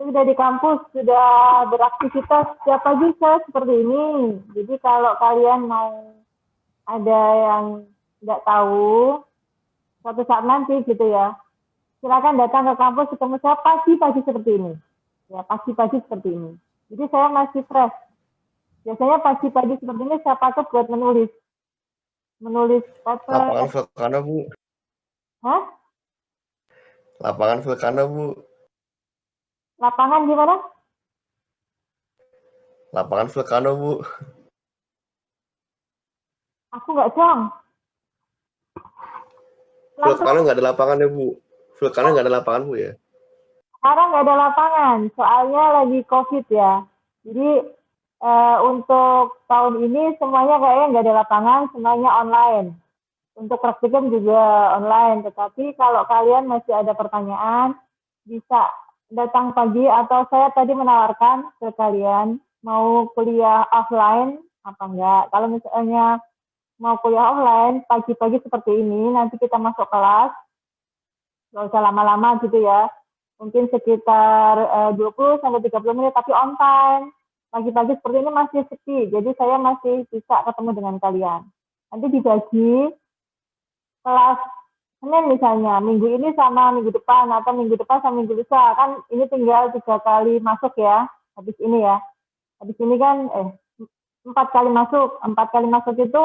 Sudah di kampus, sudah beraktivitas setiap pagi saya seperti ini. Jadi kalau kalian mau ada yang nggak tahu, suatu saat nanti gitu ya, silakan datang ke kampus ketemu saya pagi-pagi seperti ini. Ya, pagi-pagi seperti ini. Jadi saya masih fresh. Biasanya pagi-pagi seperti ini saya pakai buat menulis. Menulis Lapangan paper. Vulcano, Bu. Hah? Lapangan Vulcano, Bu. Lapangan gimana? Lapangan Vulcano, Bu. Aku nggak jong. Vulcano nggak ada lapangan ya, Bu. Vulcano nggak ada lapangan, Bu ya. Sekarang nggak ada lapangan, soalnya lagi COVID ya. Jadi untuk tahun ini semuanya kayaknya nggak ada lapangan, semuanya online. Untuk praktikum juga online, tetapi kalau kalian masih ada pertanyaan, bisa datang pagi atau saya tadi menawarkan ke kalian mau kuliah offline apa enggak. Kalau misalnya mau kuliah offline pagi-pagi seperti ini, nanti kita masuk kelas, nggak usah lama-lama gitu ya. Mungkin sekitar 20 sampai 30 menit, tapi on time. Pagi-pagi seperti ini masih sepi, jadi saya masih bisa ketemu dengan kalian. Nanti dibagi kelas Senin misalnya, minggu ini sama minggu depan, atau minggu depan sama minggu lusa. Kan ini tinggal 3 kali masuk ya, habis ini ya. Habis ini kan 4 kali masuk. 4 kali masuk itu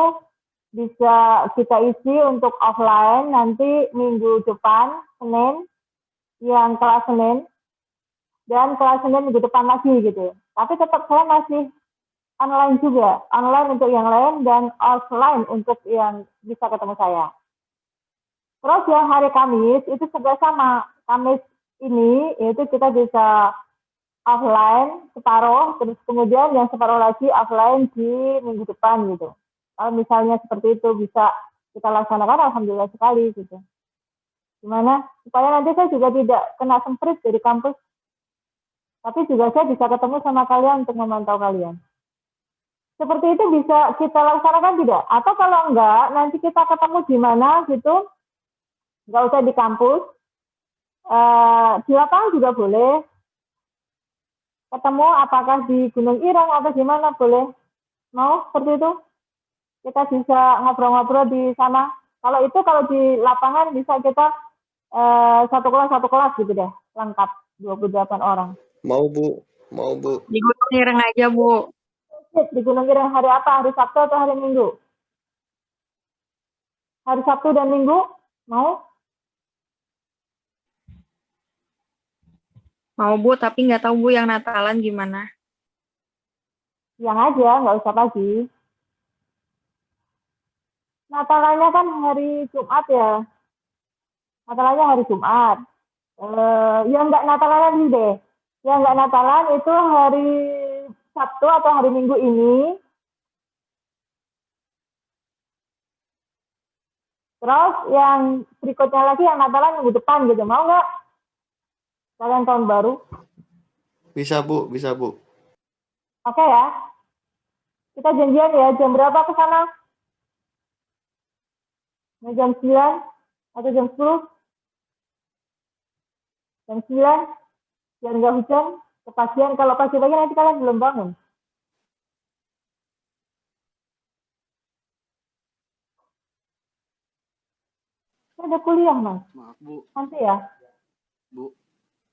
bisa kita isi untuk offline nanti minggu depan, Senin, yang kelas Senin, dan kelas Senin minggu depan lagi gitu. Tapi tetap saya masih online juga, online untuk yang lain dan offline untuk yang bisa ketemu saya. Terus yang hari Kamis itu juga sama. Kamis ini itu kita bisa offline separuh, terus kemudian yang separuh lagi offline di minggu depan gitu. Kalau misalnya seperti itu bisa kita laksanakan, alhamdulillah sekali gitu. Gimana? Supaya nanti saya juga tidak kena semprit dari kampus. Tapi juga saya bisa ketemu sama kalian untuk memantau kalian. Seperti itu bisa kita laksanakan tidak? Atau kalau enggak, nanti kita ketemu di mana gitu, nggak usah di kampus, di lapangan juga boleh. Ketemu apakah di Gunung Ireng atau di mana boleh. Mau seperti itu? Kita bisa ngobrol-ngobrol di sana. Kalau itu kalau di lapangan bisa kita satu kelas gitu deh, lengkap 28 orang. Mau, Bu. Mau, Bu. Di Gunung Ireng aja, Bu. Di Gunung Ireng hari apa? Hari Sabtu atau hari Minggu? Hari Sabtu dan Minggu? Mau? Mau, Bu, tapi nggak tahu, Bu, yang Natalan gimana. Yang aja, nggak usah pagi. Natalannya kan hari Jumat ya. Natalannya hari Jumat. Yang nggak Natalan deh. Yang nggak Natalan itu hari Sabtu atau hari Minggu ini. Terus yang berikutnya lagi yang Natalan minggu depan gitu. Mau nggak? Kalian tahun baru? Bisa, Bu. Bisa, Bu. Oke ya. Kita janjian ya. Jam berapa ke sana? Jam 9 atau jam 10? Jam 9? Biar nggak hujan. Kepagian. Kalau pagi-pagi nanti kalian belum bangun. Ada kuliah, Mas. Maaf, Bu. Nanti ya. Bu.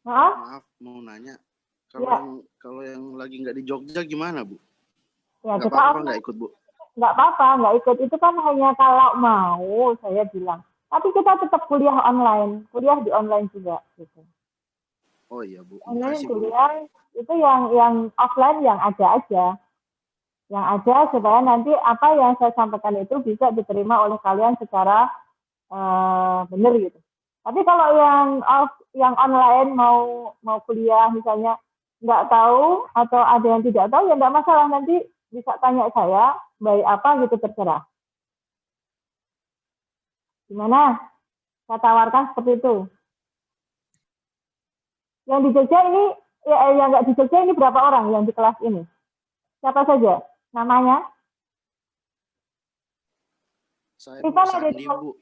Maaf? Maaf, mau nanya. Ya. Kalau yang lagi nggak di Jogja gimana, Bu? Ya, Nggak kita apa-apa nggak ikut, Bu? nggak apa-apa, nggak ikut. Itu kan hanya kalau mau, saya bilang. Tapi kita tetap kuliah online. Kuliah di online juga. Gitu. Oh iya, Bu. Online Makasih, Bu. kuliah itu yang offline yang ada aja. Yang ada supaya nanti apa yang saya sampaikan itu bisa diterima oleh kalian secara benar gitu. Tapi kalau yang online mau kuliah misalnya nggak tahu atau ada yang tidak tahu ya nggak masalah, nanti bisa tanya saya baik apa gitu, terserah. Gimana? Saya tawarkan seperti itu. Yang di Jogja ini, yang nggak di Jogja ini berapa orang yang di kelas ini? Siapa saja namanya? Saya Rifan ada Sandi, di Bu.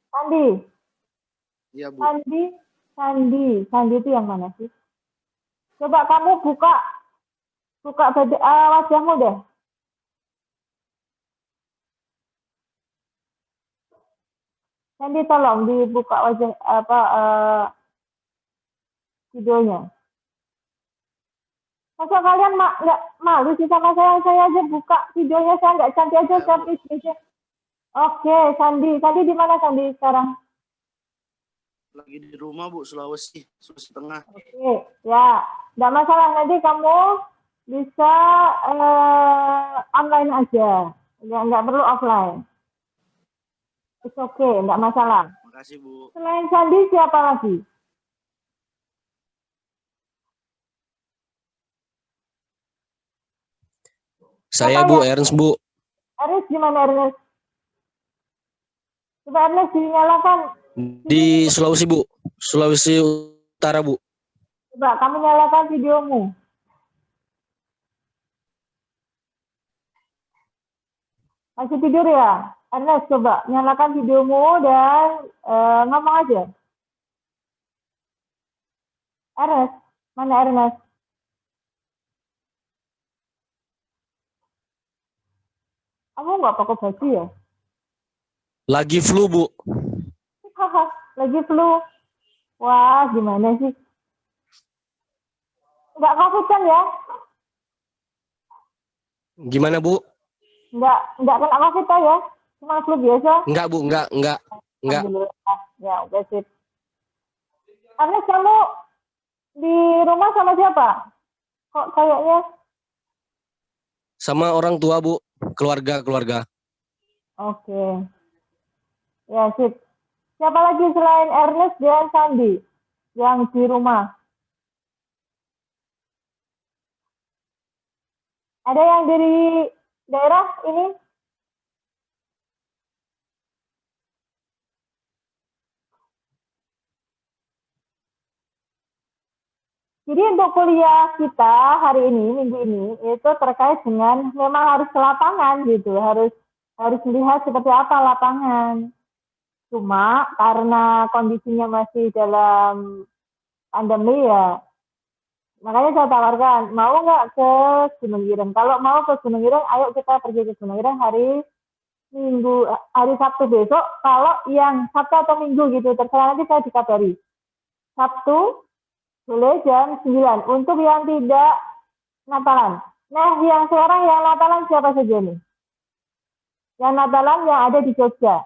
Sandi. Iya, Bu. Sandi itu yang mana sih? Coba kamu buka wajahmu deh. Nanti tolong dibuka wajah videonya. Masa kalian nggak malu sih sama saya? Saya aja buka videonya, saya nggak cantik aja, tapi Oke, Sandi di mana Sandi sekarang? Lagi di rumah, Bu, Sulawesi Tengah. Oke, ya, nggak masalah. Nanti kamu bisa online aja, nggak perlu offline. It's okay, nggak masalah. Makasih, Bu. Selain Sandi, siapa lagi? Saya Siapa Bu, yang- Ernst Bu. Ernest, gimana Ernest? Coba Ernest dinyalakan. Di Sulawesi Bu. Sulawesi Utara Bu. Coba kamu nyalakan videomu. Masih tidur ya? Ernest, coba nyalakan videomu dan ngomong aja. Ernest, mana Ernest? Kamu nggak pakai baju ya? Lagi flu Bu. Haha, lagi flu. Wah, gimana sih? Nggak COVID kan ya? Gimana Bu? Nggak kena COVID ya? Cuma flu biasa? Enggak Bu, enggak. Alhamdulillah. Ya, udah sip. Ernest, kamu di rumah sama siapa? Kok kayaknya? Sama orang tua Bu. Keluarga. Oke. Ya, sip. Siapa lagi selain Ernest dan Sandi yang di rumah? Ada yang dari daerah ini? Jadi untuk kuliah kita hari ini, minggu ini, itu terkait dengan memang harus ke lapangan gitu, harus melihat seperti apa lapangan. Cuma karena kondisinya masih dalam pandemi ya, makanya saya tawarkan, mau nggak ke Gunung Ireng? Kalau mau ke Gunung Ireng, ayo kita pergi ke Gunung Ireng hari Sabtu besok. Kalau yang Sabtu atau Minggu gitu, terserah, nanti saya dikabari. Sabtu boleh jam 9 untuk yang tidak Natalan. Nah, yang sekarang yang Natalan siapa saja nih? Yang Natalan yang ada di Jogja.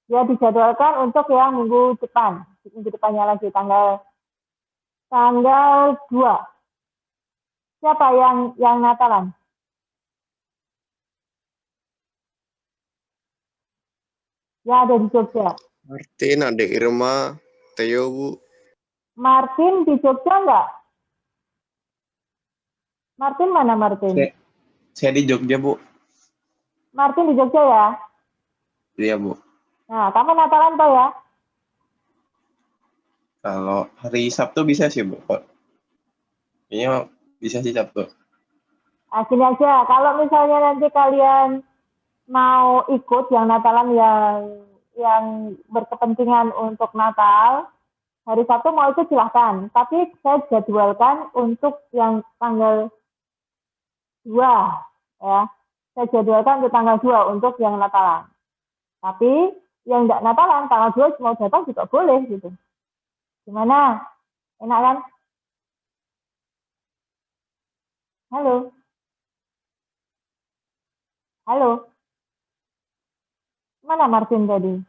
Ya, dijadwalkan untuk yang minggu depannya lagi, tanggal 2. Siapa yang Natalan? Yang ada di Jogja. Martin, Adik Irma, Theo, Bu. Martin di Jogja nggak? Martin mana Martin? Saya di Jogja, Bu. Martin di Jogja ya? Iya, Bu. Nah, kamu Natalan toh ya? Kalau hari Sabtu bisa sih, Bu. Kayaknya bisa sih Sabtu. Nah, gini aja, kalau misalnya nanti kalian mau ikut yang Natalan yang berkepentingan untuk Natal, hari Sabtu mau ikut silahkan. Tapi saya jadwalkan untuk yang tanggal 2, ya. Saya jadwalkan untuk tanggal 2 untuk yang Natalan. Tapi yang tidak Natalan, tanggal 2 mau datang juga boleh gitu. Gimana? Enak kan? Halo? Halo? Mana Martin tadi?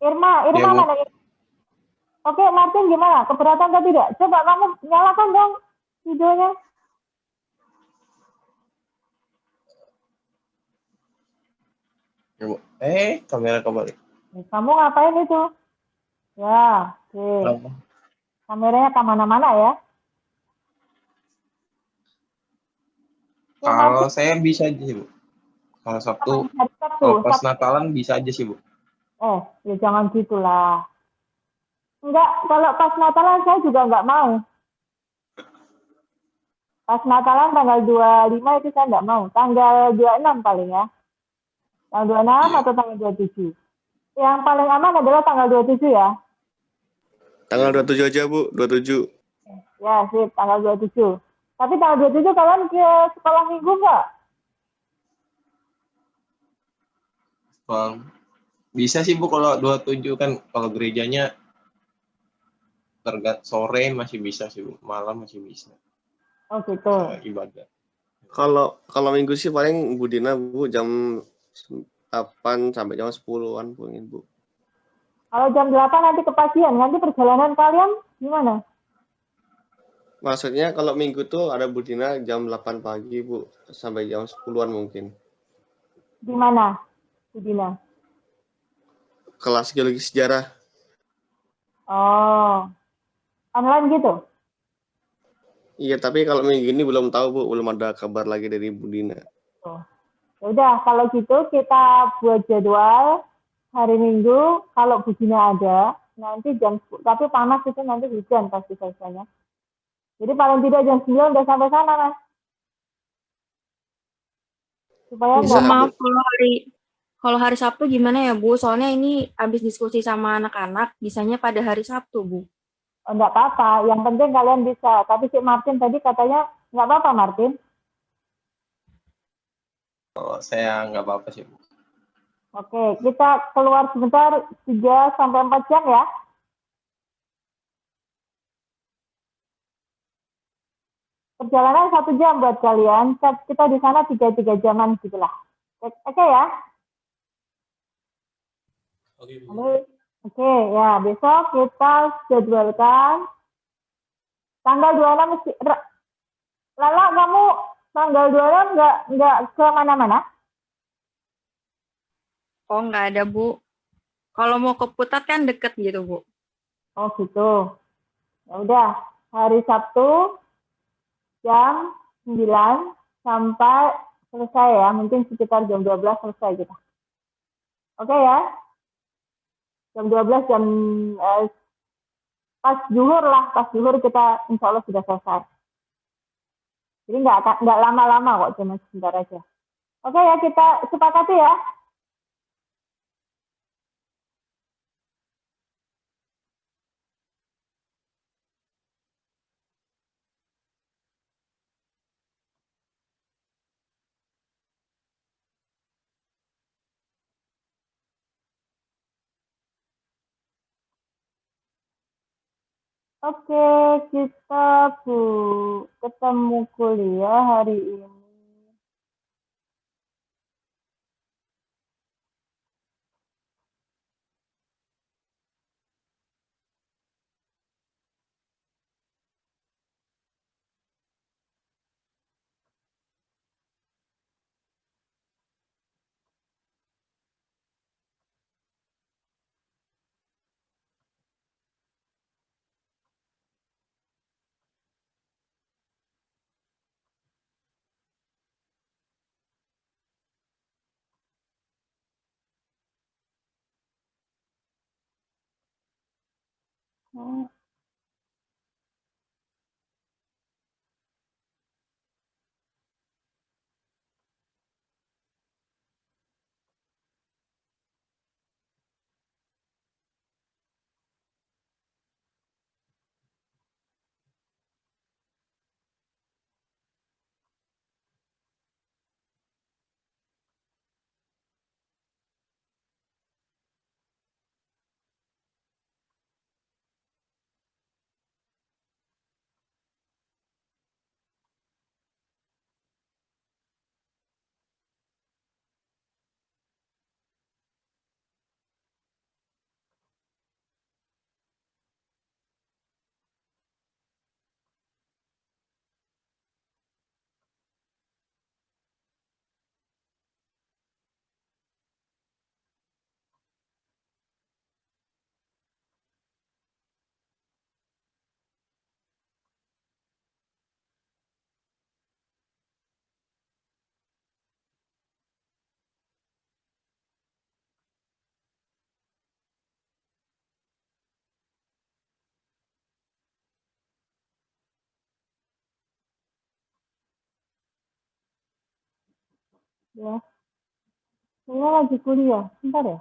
Irma Ya, Bu. mana? Oke, Martin gimana? Keberatan atau tidak? Coba kamu nyalakan dong videonya. Ya, Bu. Kamera kembali. Kamu ngapain itu? Ya, oke. Apa? Kameranya kemana-mana ya. Ya, Kalau Martin, saya bisa aja sih, Bu. Kalau Sabtu, hari Sabtu. kalau pas Sabtu. Natalan bisa aja sih, Bu. Ya jangan gitulah. Enggak, kalau pas Natalan saya juga enggak mau. Pas Natalan tanggal 25 itu saya enggak mau. Tanggal 26 paling ya. Tanggal 26 atau tanggal 27. Yang paling aman adalah tanggal 27 ya. Tanggal 27 aja, Bu. 27. Ya, sip, tanggal 27. Tapi tanggal 27 kalian ke sekolah minggu nggak? Bang. Bisa sih Bu kalau 27 kan kalau gerejanya sore masih bisa sih Bu, malam masih bisa. Oh gitu. Bisa ibadah. Kalau minggu sih paling Bu Dina, Bu, jam 8 sampai jam 10-an, Bu. Kalau jam 8 nanti kepagian, nanti perjalanan kalian gimana? Maksudnya kalau minggu tuh ada Bu Dina jam 8 pagi, Bu, sampai jam 10-an mungkin. Di mana, Bu Dina? Kelas geologi sejarah. Oh, online gitu? Iya, tapi kalau minggu ini belum tahu, Bu. Belum ada kabar lagi dari Bu Dina. Oh. Ya udah, kalau gitu kita buat jadwal hari Minggu, kalau Bu Dina ada, nanti jam 10, tapi panas itu nanti hujan pasti biasanya. Jadi paling tidak jam 9 udah sampai sana, Mas. Supaya Bisa, Bu, nggak maaf kalau hari Sabtu gimana ya Bu? Soalnya ini habis diskusi sama anak-anak, bisanya pada hari Sabtu Bu. oh, nggak apa-apa, yang penting kalian bisa. Tapi si Martin tadi katanya nggak apa-apa, Martin. Kalau saya nggak apa-apa sih Bu. Oke, kita keluar sebentar 3 sampai 4 jam ya. Perjalanan 1 jam buat kalian. Kita di sana 3 jaman gitulah. Oke ya. Oke, ya besok kita jadwalkan tanggal 26. Lala, kamu tanggal 26 nggak ke mana-mana? Oh, nggak ada Bu. Kalau mau ke Putat kan deket gitu Bu. Oh gitu. Ya udah, hari Sabtu jam 9 sampai selesai ya. Mungkin sekitar jam 12 selesai kita. Oke ya. Jam 12 pas zuhur lah, pas zuhur kita insya Allah sudah selesai. Jadi nggak lama-lama kok, cuma sebentar aja. Oke ya, kita sepakati ya. Oke, kita ketemu kuliah hari ini. Hmm, ya, saya lagi kuliah. Bentar ya.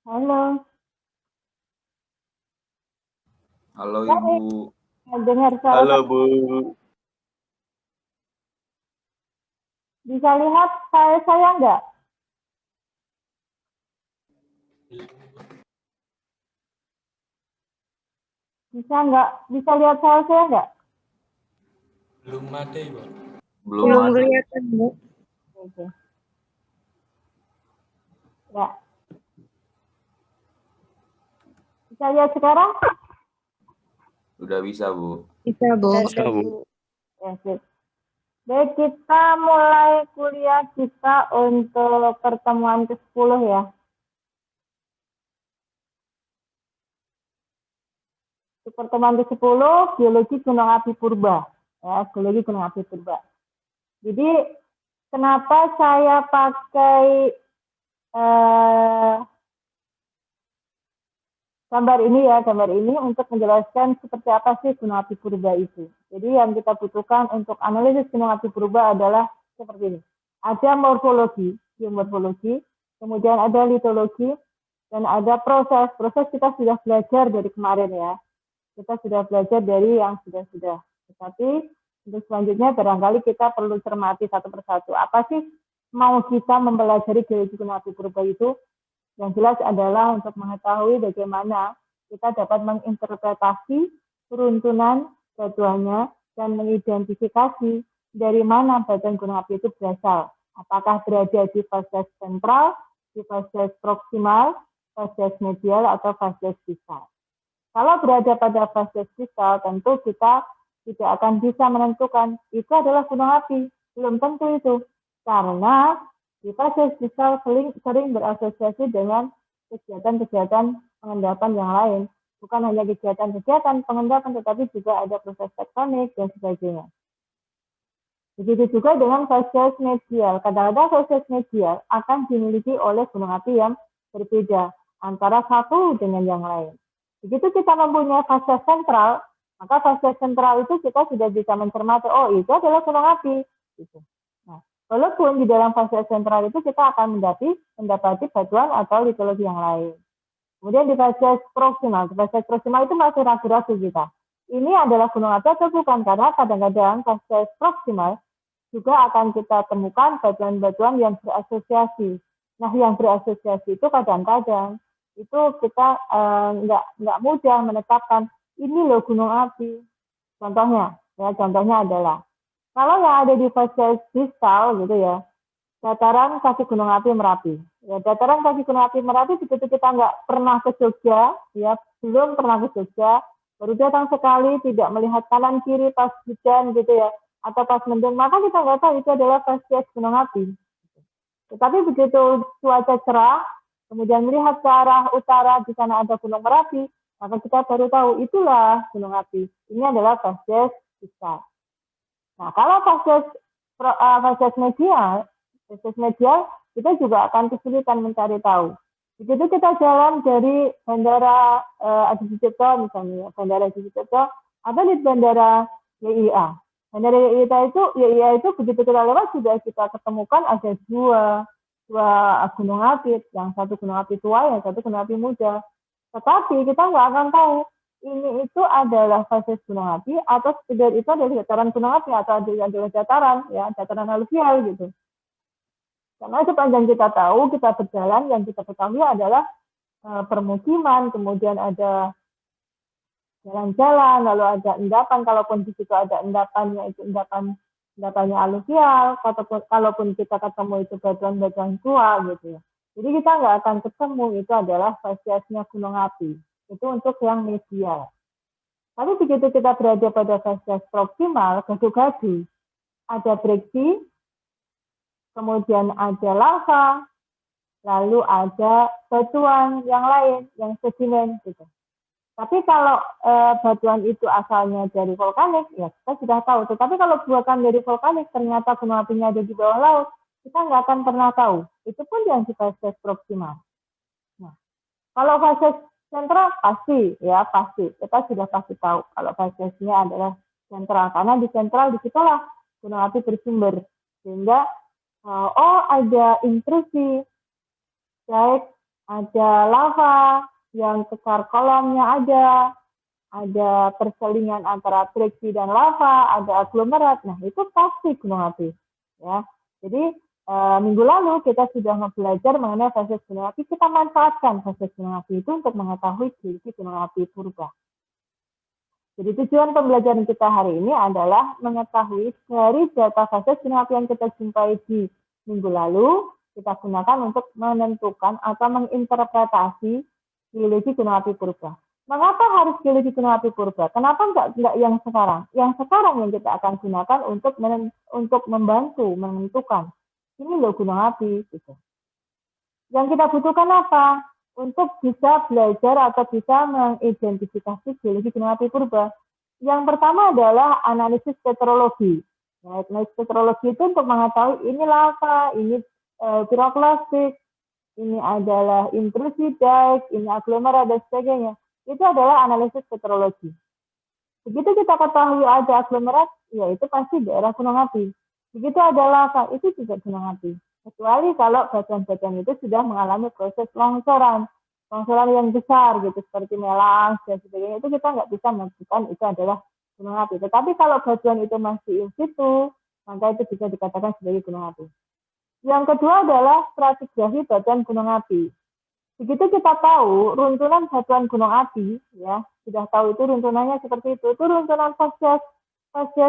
Halo, Halo Baik. Ibu. dengar suara Halo Bu. bisa lihat saya enggak? Bisa lihat saya enggak? Belum ada. kelihatan, Bu. Oke. Ya. Bisa lihat sekarang? Udah bisa, Bu. Bisa, Bu. Bisa, Bu. Ya, sip. Baik, kita mulai kuliah kita untuk pertemuan ke-10 ya. Untuk pertemuan ke-10, geologi gunung api purba. Ya, geologi gunung api purba. Jadi, kenapa saya pakai gambar ini untuk menjelaskan seperti apa sih gunung api purba itu. Jadi yang kita butuhkan untuk analisis gunung api purba adalah seperti ini. Ada morfologi, geomorfologi, kemudian ada litologi, dan ada proses. Proses kita sudah belajar dari kemarin ya. Kita sudah belajar dari yang sudah-sudah. Tetapi untuk selanjutnya barangkali kita perlu cermati satu persatu. Apa sih mau kita mempelajari geologi gunung api purba itu? Yang jelas adalah untuk mengetahui bagaimana kita dapat menginterpretasi peruntunan batuannya dan mengidentifikasi dari mana batuan gunung api itu berasal. Apakah berada di fase sentral, di fase proksimal, fase medial, atau fase distal. Kalau berada pada fase distal, tentu kita tidak akan bisa menentukan itu adalah gunung api. Belum tentu itu. Karena di fase distal sering berasosiasi dengan kegiatan-kegiatan pengendapan yang lain. Bukan hanya kegiatan-kegiatan pengendapan, tetapi juga ada proses tektonik dan sebagainya. Begitu juga dengan fase medial. Kadang-kadang fase medial akan dimiliki oleh gunung api yang berbeda antara satu dengan yang lain. Begitu kita mempunyai fase sentral, maka fase sentral itu kita sudah bisa mencermati, oh itu adalah gunung api. Gitu. Walaupun di dalam fase sentral itu kita akan mendapati batuan atau litologi yang lain. Kemudian di fase proksimal itu masih ragu-ragu kita. Ini adalah gunung api atau bukan? Karena kadang-kadang fase proksimal juga akan kita temukan batuan-batuan yang berasosiasi. Nah, yang berasosiasi itu kadang-kadang itu kita nggak mudah menetapkan ini loh gunung api. Contohnya adalah kalau yang ada di fase distal gitu ya, dataran kaki gunung api Merapi. Ya, dataran kaki gunung api Merapi begitu kita nggak pernah ke Jogja, ya belum pernah ke Jogja, baru datang sekali, tidak melihat kanan kiri pas hujan gitu ya, atau pas mendung, maka kita nggak tahu itu adalah fase gunung api. Tetapi begitu cuaca cerah, kemudian melihat ke arah utara, di sana ada gunung Merapi, maka kita baru tahu itulah gunung api. Ini adalah fase distal. Nah, kalau fase medial kita juga akan kesulitan mencari tahu. Begitu kita jalan dari Bandara Adi Sucipto misalnya, Bandara Adi Sucipto, atau di Bandara YIA. Bandara YIA itu begitu kita lewat sudah kita ketemukan ada dua gunung api, yang satu gunung api tua, yang satu gunung api muda. Tetapi kita nggak akan tahu ini itu adalah fase gunung api atau sekedar itu adalah dataran gunung api atau adalah dataran aluvial gitu. Karena sepanjang kita tahu, kita berjalan, yang kita ketahui adalah permukiman, kemudian ada jalan-jalan, lalu ada endapan, kalaupun di situ ada endapannya itu endapannya aluvial, kalaupun kita ketemu itu batuan-batuan tua gitu ya. Jadi kita nggak akan ketemu itu adalah fasenya gunung api. Itu untuk yang medial. Tapi begitu kita berada pada fase proksimal, gadu-gadu, ada breksi, kemudian ada lava, lalu ada batuan yang lain, yang sedimen gitu. Tapi kalau batuan itu asalnya dari vulkanik, ya kita sudah tahu. Tetapi kalau bukan dari vulkanik, ternyata gunung apinya ada di bawah laut, kita nggak akan pernah tahu. Itu pun yang di fase proksimal. Nah, kalau fase sentral pasti. Kita sudah pasti tahu kalau fasenya adalah sentral. Karena di sentral disitulah gunung api bersumber. Sehingga ada intrusi baik ada lava yang besar kolomnya ada perselingan antara friksi dan lava, ada aglomerat. Nah, itu pasti gunung api. Ya. Jadi, minggu lalu kita sudah belajar mengenai fase gunung api. Kita manfaatkan fase gunung api itu untuk mengetahui geologi gunung api purba. Jadi tujuan pembelajaran kita hari ini adalah mengetahui dari data fase gunung api yang kita jumpai di minggu lalu, kita gunakan untuk menentukan atau menginterpretasi geologi gunung api purba. Mengapa harus geologi gunung api purba? Kenapa enggak yang sekarang? Yang sekarang yang kita akan gunakan untuk membantu menentukan ini loh gunung api. Gitu. Yang kita butuhkan apa? Untuk bisa belajar atau bisa mengidentifikasi geologi gunung api purba. Yang pertama adalah analisis petrologi. Nah, analisis petrologi itu untuk mengetahui ini lava, ini piroklastik, ini adalah intrusi dike, ini aglomerat dan sebagainya. Itu adalah analisis petrologi. Begitu kita ketahui ada aglomerat, ya itu pasti daerah gunung api. Begitu ada lava, itu juga gunung api. Kecuali kalau batuan-batuan itu sudah mengalami proses longsoran yang besar gitu, seperti melas dan sebagainya, itu kita nggak bisa menentukan itu adalah gunung api. Tetapi kalau batuan itu masih in situ, maka itu bisa dikatakan sebagai gunung api. Yang kedua adalah stratigrafi batuan gunung api. Begitu kita tahu runtunan batuan gunung api, ya sudah tahu itu runtunannya seperti itu runtunan fasies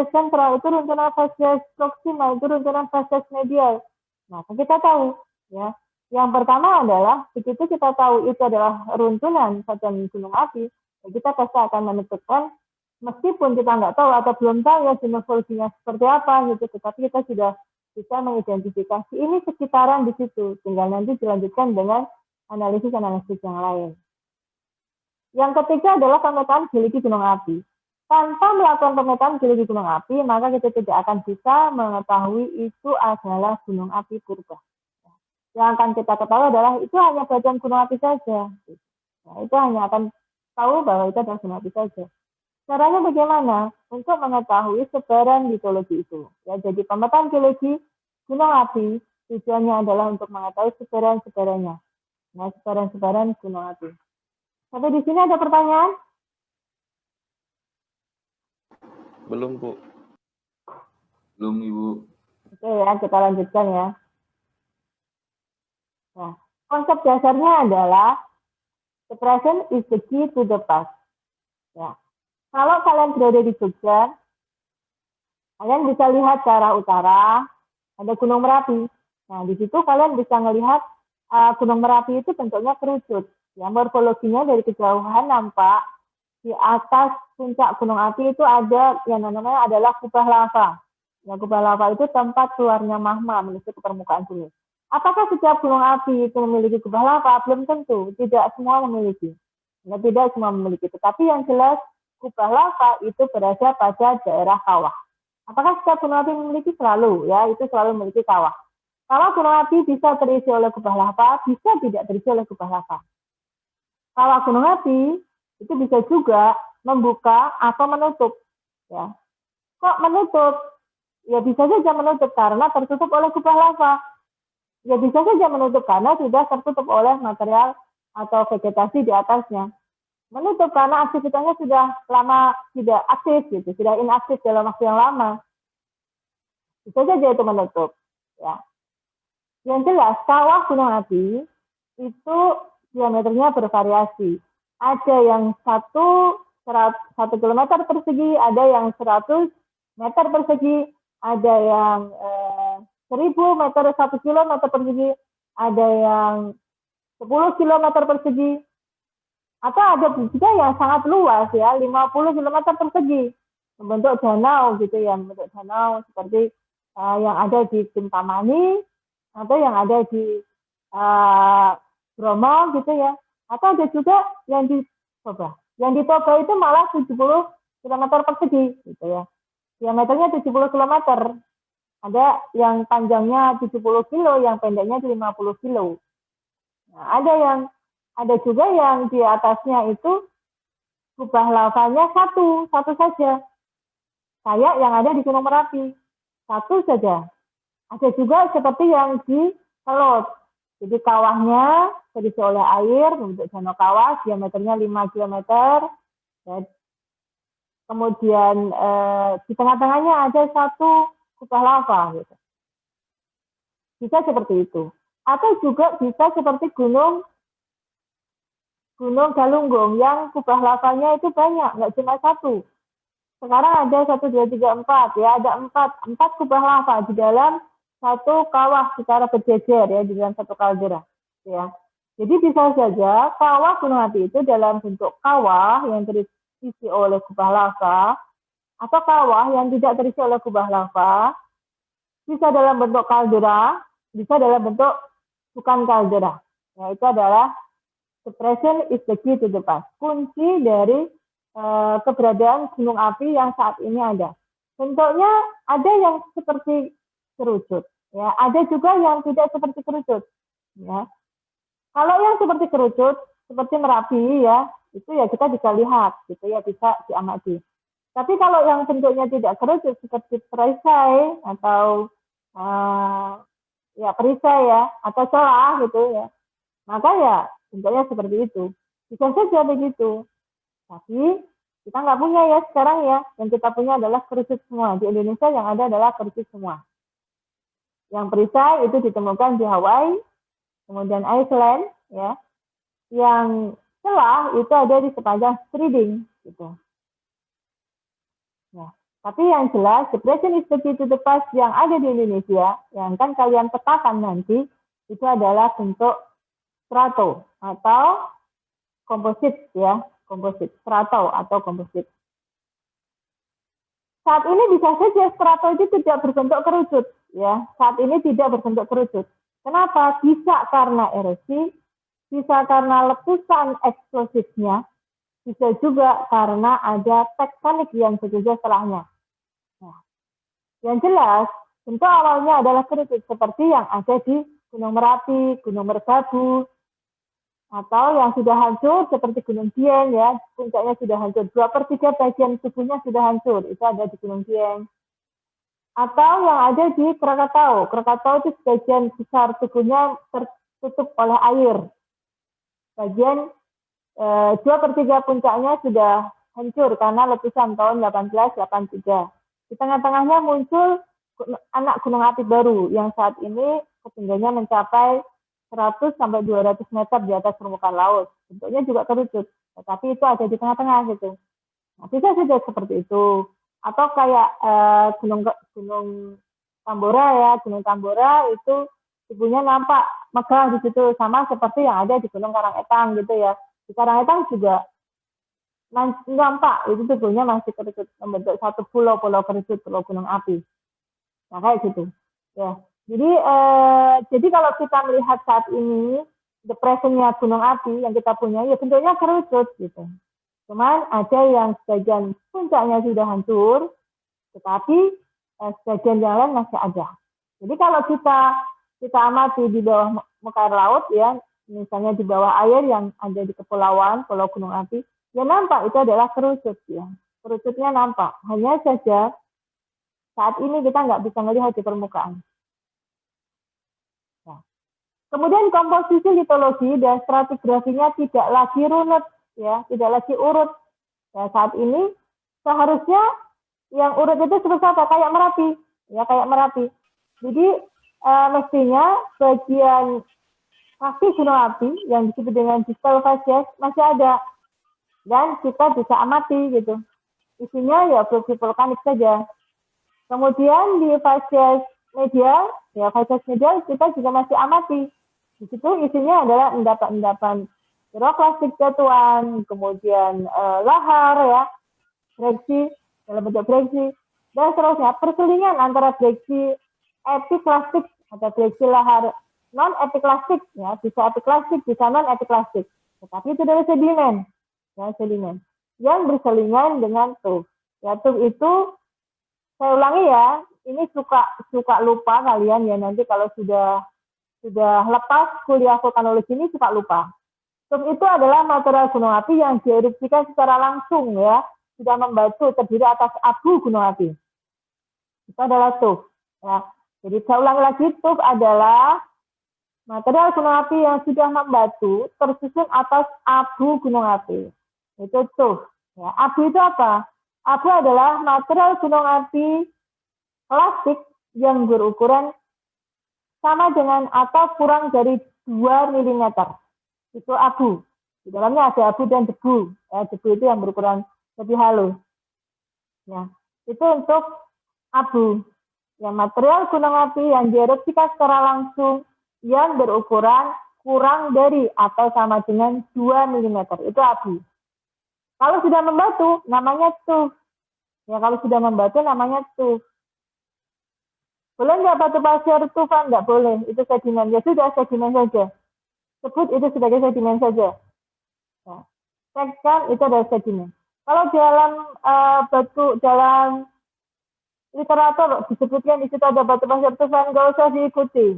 sentral, itu runtunan fasies proksimal, itu runtunan fasies medial. Nah, kita tahu, ya. Yang pertama adalah begitu kita tahu itu adalah runtunan batuan gunung api, ya kita pasti akan menentukan, meskipun kita nggak tahu atau belum tahu ya morfologinya seperti apa gitu, tetapi kita sudah bisa mengidentifikasi ini sekitaran di situ. Tinggal nanti dilanjutkan dengan analisis yang lain. Yang ketiga adalah pemetaan geologi gunung api. Tanpa melakukan pemetaan geologi gunung api, maka kita tidak akan bisa mengetahui itu adalah gunung api purba. Yang akan kita ketahui adalah itu hanya batuan gunung api saja. Nah, itu hanya akan tahu bahwa itu adalah gunung api saja. Caranya bagaimana? Untuk mengetahui sebaran litologi itu. Ya, jadi pemetaan geologi gunung api tujuannya adalah untuk mengetahui sebaran-sebarannya. Nah, sebaran-sebaran gunung api. Sampai di sini ada pertanyaan? Belum, Bu. Belum, Ibu. Oke ya, kita lanjutkan ya. Nah, konsep dasarnya adalah the present is the key to the past. Ya. Kalau kalian berada di Jogja, kalian bisa lihat ke arah utara, ada Gunung Merapi. Nah, di situ kalian bisa melihat Gunung Merapi itu bentuknya kerucut. Ya, morfologinya dari kejauhan nampak di atas puncak gunung api itu ada yang namanya adalah kubah lava. Ya, kubah lava itu tempat keluarnya magma menuju ke permukaan bumi. Apakah setiap gunung api itu memiliki kubah lava? Belum tentu. Tidak semua memiliki. Ya, tidak semua memiliki. Tetapi yang jelas kubah lava itu berada pada daerah kawah. Apakah setiap gunung api memiliki? Selalu, ya, itu selalu memiliki kawah. Kalau gunung api bisa terisi oleh kubah lava, bisa tidak terisi oleh kubah lava. Kalau gunung api itu bisa juga membuka atau menutup. Ya. Kok menutup? Ya bisa saja menutup karena tertutup oleh kubah lava. Ya bisa saja menutup karena sudah tertutup oleh material atau vegetasi di atasnya. Menutup karena aktivitasnya sudah lama tidak aktif, gitu, sudah inaktif dalam waktu yang lama. Bisa saja itu menutup. Ya. Yang jelas, kawah gunung api itu diameternya bervariasi. Ada yang 1 kilometer persegi, ada yang 100 meter persegi, ada yang 1000 meter, 1 kilometer persegi, ada yang 10 kilometer persegi, atau ada juga yang sangat luas ya, 50 kilometer persegi, membentuk danau gitu ya, membentuk danau seperti yang ada di Kintamani, atau yang ada di Bromo gitu ya, atau ada juga yang di Toba. Yang di Toba itu malah 70 km persegi gitu ya. Diameternya 70 km. Ada yang panjangnya 70 kilo, yang pendeknya 50 kilo. Nah, ada juga yang di atasnya itu kubah lavanya satu saja. Kayak yang ada di Gunung Merapi. Satu saja. Ada juga seperti yang di Kelot. Jadi kawahnya terisi oleh air, membentuk danau kawah, diameternya 5 km. Ya. Kemudian di tengah-tengahnya ada satu kubah lava. Gitu. Bisa seperti itu. Atau juga bisa seperti Gunung Galunggung yang kubah lavanya itu banyak, nggak cuma satu. Sekarang ada 1, 2, 3, 4. Ya, ada 4 kubah lava di dalam satu kawah secara berjejer ya di dalam satu kaldera ya. Jadi bisa saja kawah gunung api itu dalam bentuk kawah yang terisi oleh kubah lava atau kawah yang tidak terisi oleh kubah lava, bisa dalam bentuk kaldera, bisa dalam bentuk bukan kaldera. Ya, itu adalah suppression is the key to the past. Kunci dari keberadaan gunung api yang saat ini ada. Bentuknya ada yang seperti kerucut, ya. Ada juga yang tidak seperti kerucut, ya. Kalau yang seperti kerucut, seperti Merapi, ya, itu ya kita bisa lihat, gitu ya, bisa diamati. Tapi kalau yang bentuknya tidak kerucut seperti perisai atau ya perisai ya atau celah gitu ya, maka ya bentuknya seperti itu. Bisa saja begitu. Tapi kita nggak punya ya sekarang ya. Yang kita punya adalah kerucut semua. Di Indonesia yang ada adalah kerucut semua. Yang perisai itu ditemukan di Hawaii, kemudian Iceland, ya. Yang celah itu ada di sepanjang Striding, gitu. Ya. Tapi yang jelas, suppression is the key to the past yang ada di Indonesia, yang kan kalian petakan nanti, itu adalah bentuk strato atau komposit, ya. Komposit, strato atau komposit. Saat ini bisa saja strato itu tidak berbentuk kerucut, ya. Saat ini tidak berbentuk kerucut. Kenapa? Bisa karena erosi, bisa karena letusan eksplosifnya, bisa juga karena ada tektonik yang bekerja setelahnya. Nah, yang jelas, bentuk awalnya adalah kerucut seperti yang ada di Gunung Merapi, Gunung Merbabu, atau yang sudah hancur seperti Gunung Dieng ya, puncaknya sudah hancur, 2/3 bagian tubuhnya sudah hancur, itu ada di Gunung Dieng. Atau yang ada di Krakatau. Krakatau itu sebagian besar tubuhnya tertutup oleh air. Bagian 2/3 puncaknya sudah hancur karena letusan tahun 1883. Di tengah-tengahnya muncul anak gunung api baru yang saat ini ketinggiannya mencapai 100 sampai 200 meter di atas permukaan laut. Bentuknya juga kerucut, tetapi itu ada di tengah-tengah gitu. Nah, bisa saja seperti itu. Atau kayak gunung Tambora ya, Gunung Tambora itu tubuhnya nampak megah di situ, sama seperti yang ada di Gunung Karangetang gitu ya. Di Karangetang juga nampak itu tubuhnya masih kerucut, membentuk satu pulau kerucut, pulau gunung api. Nah kayak gitu. Ya. Jadi kalau kita melihat saat ini depresinya gunung api yang kita punya, ya bentuknya kerucut gitu. Cuman ada yang sebagian puncaknya sudah hancur, tetapi sebagian yang lain masih ada. Jadi kalau kita amati di bawah muka air laut ya, misalnya di bawah air yang ada di kepulauan, pulau gunung api, ya nampak itu adalah kerucut ya. Kerucutnya nampak. Hanya saja saat ini kita nggak bisa melihat di permukaan. Kemudian komposisi litologi dan stratigrafinya tidak lagi runut, ya, tidak lagi urut. Ya, saat ini seharusnya yang urut itu seperti apa? Kayak Merapi, ya kayak Merapi. Jadi mestinya bagian kaki gunung api yang disebut dengan distal facies masih ada dan kita bisa amati gitu. Isinya ya erupsi vulkanik saja. Kemudian di facies medial, ya facies medial kita juga masih amati. Di situ isinya adalah endapan-endapan piroklastik jatuhan, kemudian lahar ya, breksi dalam bentuk breksi, dan seterusnya. Perselingan antara breksi epiklastik atau breksi lahar non epiklastik ya, bisa epiklastik, bisa non epiklastik. Tetapi itu adalah sedimen, ya sedimen yang berselingan dengan tuff. Ya tuff itu saya ulangi ya, ini suka lupa kalian ya nanti kalau sudah lepas kuliah vulkanologi ini suka lupa. Tuff itu adalah material gunung api yang dierupsikan secara langsung ya, sudah membatu terdiri atas abu gunung api. Itu adalah tuff. Ya. Jadi saya ulangi lagi, tuff adalah Material gunung api yang sudah membatu tersusun atas abu gunung api. Itu tuh. Ya, abu itu apa? Abu adalah material gunung api plastik yang berukuran sama dengan atau kurang dari 2 mm. Itu abu. Di dalamnya ada abu dan debu. Ya, debu itu yang berukuran lebih halus. Ya, itu untuk abu. Ya, material gunung api yang dierupsikan secara langsung yang berukuran kurang dari atau sama dengan 2 mm. Itu abu. Kalau sudah membatu, namanya tuh. Ya, kalau sudah membatu, namanya tuh. Boleh nggak batu pasir tufan? Nggak boleh. Itu sedimen. Ya sudah, sedimen saja. Sebut itu sebagai sedimen saja. Ya. Tekskan itu adalah sedimen. Kalau dalam dalam literatur disebutkan di situ ada batu pasir tufan, nggak usah diikuti.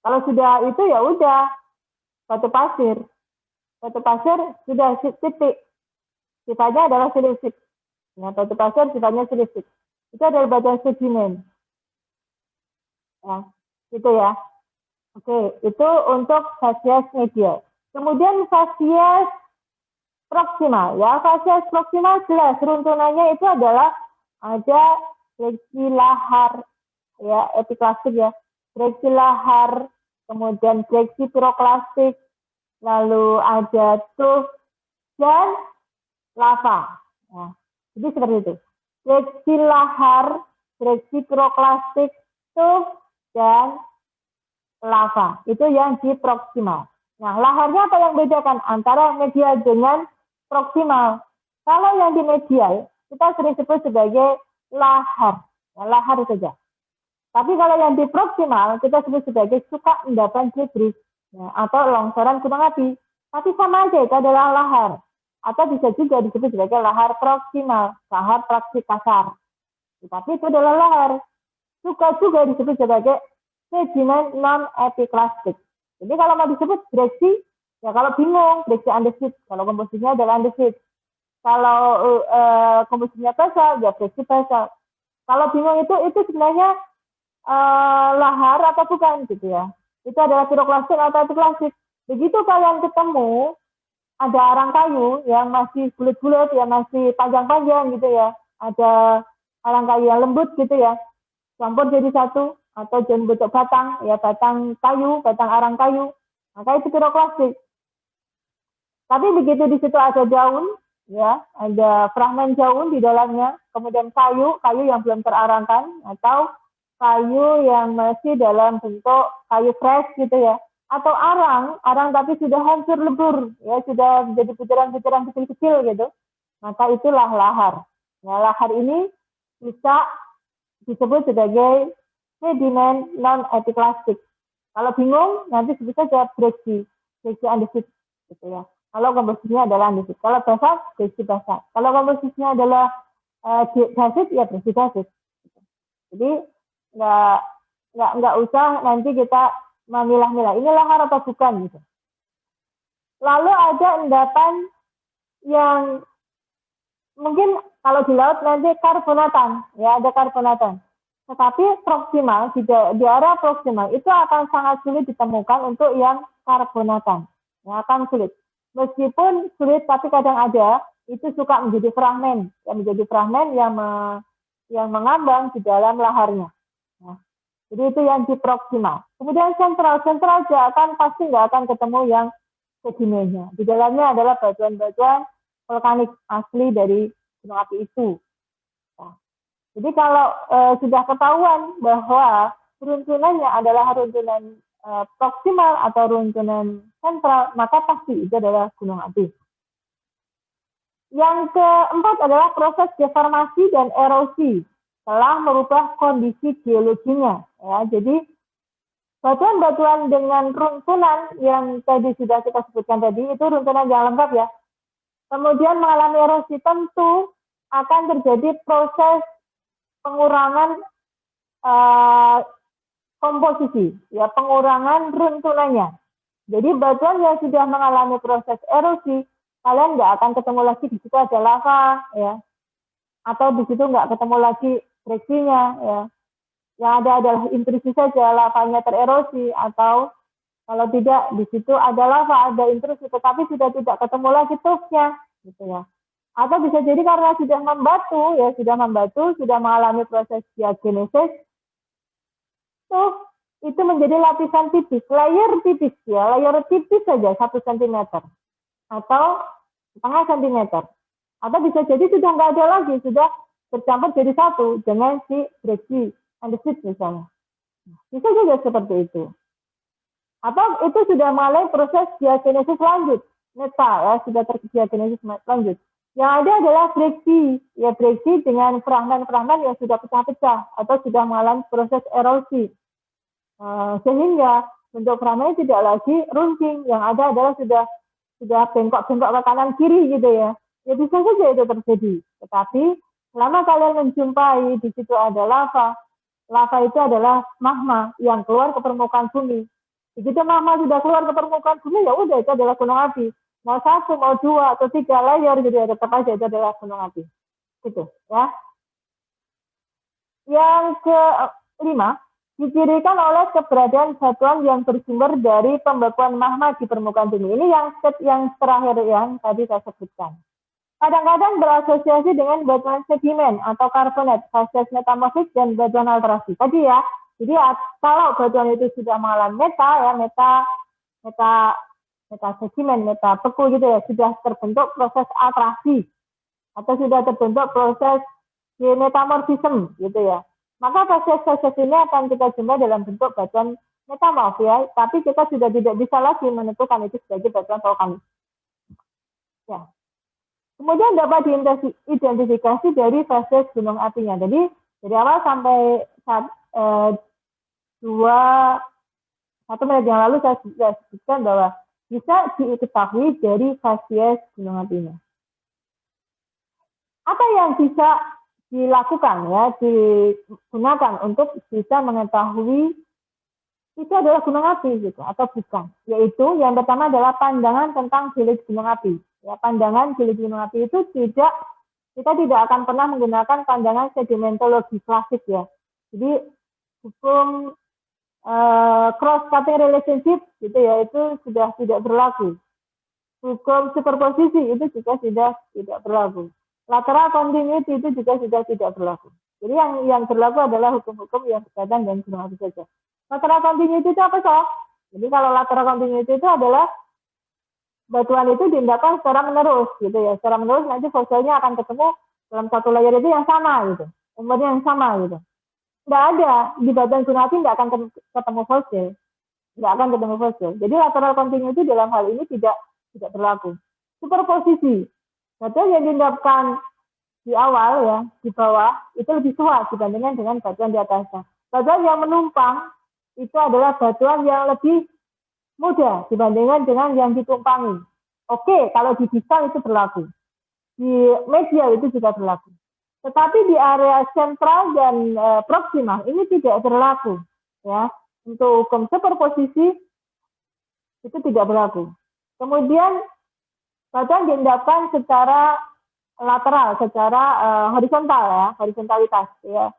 Kalau sudah itu ya udah batu pasir. Batu pasir sudah titik. Sifatnya adalah silicic. Ya, batu pasir sifatnya silicic. Itu adalah batu sedimen. Ya, gitu ya. Oke, itu untuk fasies medial. Kemudian fasies proksimal. Ya, fasies proksimal jelas runtunannya itu adalah ada fleksi lahar, ya, epiklastik ya, fleksi lahar, kemudian fleksi piroklastik, lalu ada tuff dan lava. Ya, jadi seperti itu. Fleksi lahar, fleksi piroklastik, tuff dan lava. Itu yang di proksimal. Nah, laharnya apa yang bedakan antara medial dengan proksimal? Kalau yang di medial, kita sering sebut sebagai lahar. Ya, lahar saja. Tapi kalau yang di proksimal, kita sebut sebagai suka endapan gibris, ya, atau longsoran gunung api. Tapi sama aja, itu adalah lahar. Atau bisa juga disebut sebagai lahar proksimal, lahar praksi kasar. Tapi itu adalah lahar. Suka juga disebut sebagai sedimen non-epiklastik. Jadi kalau mau disebut breksi, ya kalau bingung, breksi andesit. Kalau komposisinya adalah andesit. Kalau komposisinya basal, ya breksi basal. Kalau bingung itu sebenarnya lahar atau bukan gitu ya. Itu adalah piroklastik atau epiklastik. Begitu kalian ketemu ada arang kayu yang masih bulat-bulat, ya masih panjang-panjang gitu ya. Ada arang kayu yang lembut gitu ya. Campur jadi satu atau jadi bentuk batang, ya batang kayu, batang arang kayu. Maka itu piroklastik. Tapi begitu di situ ada daun, ya, ada fragmen daun di dalamnya, kemudian kayu yang belum terarangkan, atau kayu yang masih dalam bentuk kayu fresh gitu ya, atau arang tapi sudah hancur lebur, ya sudah menjadi butiran-butiran kecil-kecil gitu, maka itulah lahar. Nah, lahar ini bisa disebut sebagai sedimen non-epiklastik. Kalau bingung, nanti sebut saja breksi andesit gitu ya. Kalau komposisinya adalah andesit. Kalau basal, breksi basal. Kalau komposisinya adalah dasit, ya breksi dasit. Jadi nggak usah nanti kita memilah-milah. Ini lahar atau bukan gitu. Lalu ada endapan yang mungkin kalau di laut nanti karbonatan, ya ada karbonatan. Tetapi proksimal, di area proksimal itu akan sangat sulit ditemukan untuk yang karbonatan. Ya, akan sulit. Meskipun sulit, tapi kadang ada, itu suka menjadi fragmen. Yang mengambang di dalam laharnya. Ya. Jadi itu yang di proksimal. Kemudian sentral aja pasti nggak akan ketemu yang sedimennya. Di dalamnya adalah batuan-batuan vulkanik asli dari gunung api itu. Nah, jadi kalau sudah ketahuan bahwa runtunannya adalah runtunan proksimal atau runtunan sentral, maka pasti itu adalah gunung api. Yang keempat adalah proses deformasi dan erosi telah merubah kondisi geologinya. Ya, jadi batuan-batuan dengan runtunan yang tadi sudah kita sebutkan tadi, itu runtunan yang lengkap ya. Kemudian mengalami erosi, tentu akan terjadi proses pengurangan komposisi, ya pengurangan runtunannya. Jadi batuan yang sudah mengalami proses erosi, kalian nggak akan ketemu lagi di situ ada lava, ya, atau di situ nggak ketemu lagi breksinya, ya. Yang ada adalah intrusi saja, lavanya tererosi atau Kalau tidak, di situ ada lava, ada intrusi, tetapi sudah tidak ketemu lagi tufnya, gitu ya. Atau bisa jadi karena sudah membatu, sudah mengalami proses diagenesis, itu menjadi lapisan tipis, layer tipis saja 1 cm atau setengah centimeter. Atau bisa jadi sudah nggak ada lagi, sudah bercampur jadi satu dengan si breaky andesit misalnya. Bisa juga seperti itu. Atau itu sudah mulai proses diagenesis lanjut, meta ya, sudah terjadi diagenesis lanjut. Yang ada adalah breaky dengan fragmen-fragmen yang sudah pecah-pecah atau sudah mengalami proses erosi. Sehingga bentuk fragmennya tidak lagi runcing, yang ada adalah sudah bengkok-bengkok ke kanan kiri gitu ya. Ya bisa saja itu terjadi. Tetapi selama kalian menjumpai di situ ada lava itu adalah magma yang keluar ke permukaan bumi. Begitu magma sudah keluar ke permukaan bumi, ya udah itu adalah gunung api. Mau 1, mau 2, atau 3 layer gitu ya, tetap aja itu adalah gunung api. Gitu ya. Yang kelima, dicirikan oleh keberadaan batuan yang bersumber dari pembekuan magma di permukaan bumi. Ini yang terakhir yang tadi saya sebutkan. Kadang-kadang berasosiasi dengan batuan sedimen atau karbonat, fase metamorfik dan batuan alterasi. Tadi ya, jadi kalau batuan itu sudah mengalami meta sedimen, meta beku gitu ya, sudah terbentuk proses alterasi atau sudah terbentuk proses metamorfisme gitu ya. Maka proses ini akan kita jumpa dalam bentuk batuan metamorf ya, tapi kita sudah tidak bisa lagi menentukan itu sebagai batuan vulkanik. Ya. Kemudian dapat diidentifikasi dari fase gunung apinya. Jadi dari awal sampai 1 menit yang lalu saya sudah sebutkan bahwa bisa diketahui dari fase gunung apinya. Apa yang bisa dilakukan ya, digunakan untuk bisa mengetahui itu adalah gunung api gitu atau bukan? Yaitu yang pertama adalah pandangan tentang jenis gunung api. Ya, pandangan jenis gunung api itu kita tidak akan pernah menggunakan pandangan sedimentologi klasik ya. Jadi hukum cross-cutting relationship gitu ya, itu sudah tidak berlaku. Hukum superposisi itu juga sudah tidak berlaku. Lateral continuity itu juga sudah tidak berlaku. Jadi yang berlaku adalah hukum-hukum yang berkaitan dengan gunung api saja. Lateral continuity itu apa sob? Jadi kalau lateral continuity itu adalah batuan itu diindahkan secara menerus gitu ya. Secara menerus nanti fosilnya akan ketemu dalam satu layer itu yang sama gitu. Umurnya yang sama gitu. Nggak ada di batuan gunung api nggak akan ketemu fosil. Nggak akan ketemu fosil. Jadi lateral continuity dalam hal ini tidak berlaku. Superposisi. Batuan yang diindahkan di awal ya, di bawah itu lebih tua dibandingkan dengan batuan di atasnya. Batuan yang menumpang itu adalah batuan yang lebih mudah dibandingkan dengan yang ditumpangi. Oke, kalau di distal itu berlaku. Di medial itu juga berlaku. Tetapi di area sentral dan proksimal ini tidak berlaku. Ya, untuk hukum superposisi itu tidak berlaku. Kemudian batuan diendapkan secara lateral, secara horizontal ya, horizontalitas ya.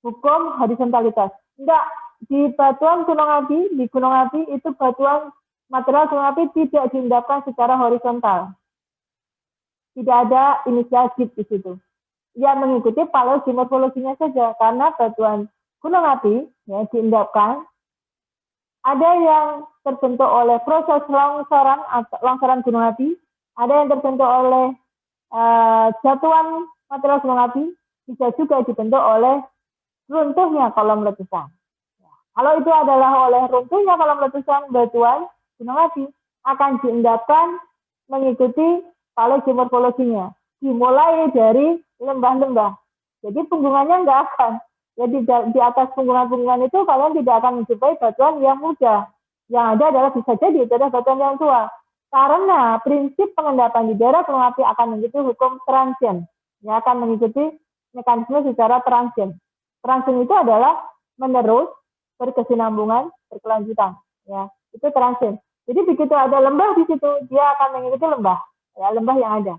Hukum horizontalitas. Enggak, di batuan gunung api, di gunung api itu batuan material gunung api tidak diendapkan secara horizontal. Tidak ada inisial git di situ. Ya mengikuti paleogimorfologinya saja, karena batuan gunung api ya diendapkan ada yang terbentuk oleh proses longsoran gunung api, ada yang terbentuk oleh jatuhan material gunung api, bisa juga dibentuk oleh runtuhnya kolom letusan. Kalau itu adalah oleh runtuhnya kolom letusan batuan gunung api, akan diendapkan mengikuti paleogimorfologinya. Dimulai dari lembah-lembah. Jadi punggungannya nggak akan. Jadi di atas punggungan-punggungan itu kalian tidak akan menjumpai batuan yang muda. Yang ada adalah bisa jadi itu adalah batuan yang tua. Karena prinsip pengendapan di daerah gunung api akan mengikuti hukum transient. Yang akan mengikuti mekanisme secara transient. Transient itu adalah menerus, berkesinambungan, berkelanjutan. Ya, itu transient. Jadi begitu ada lembah di situ, dia akan mengikuti lembah. Ya, lembah yang ada.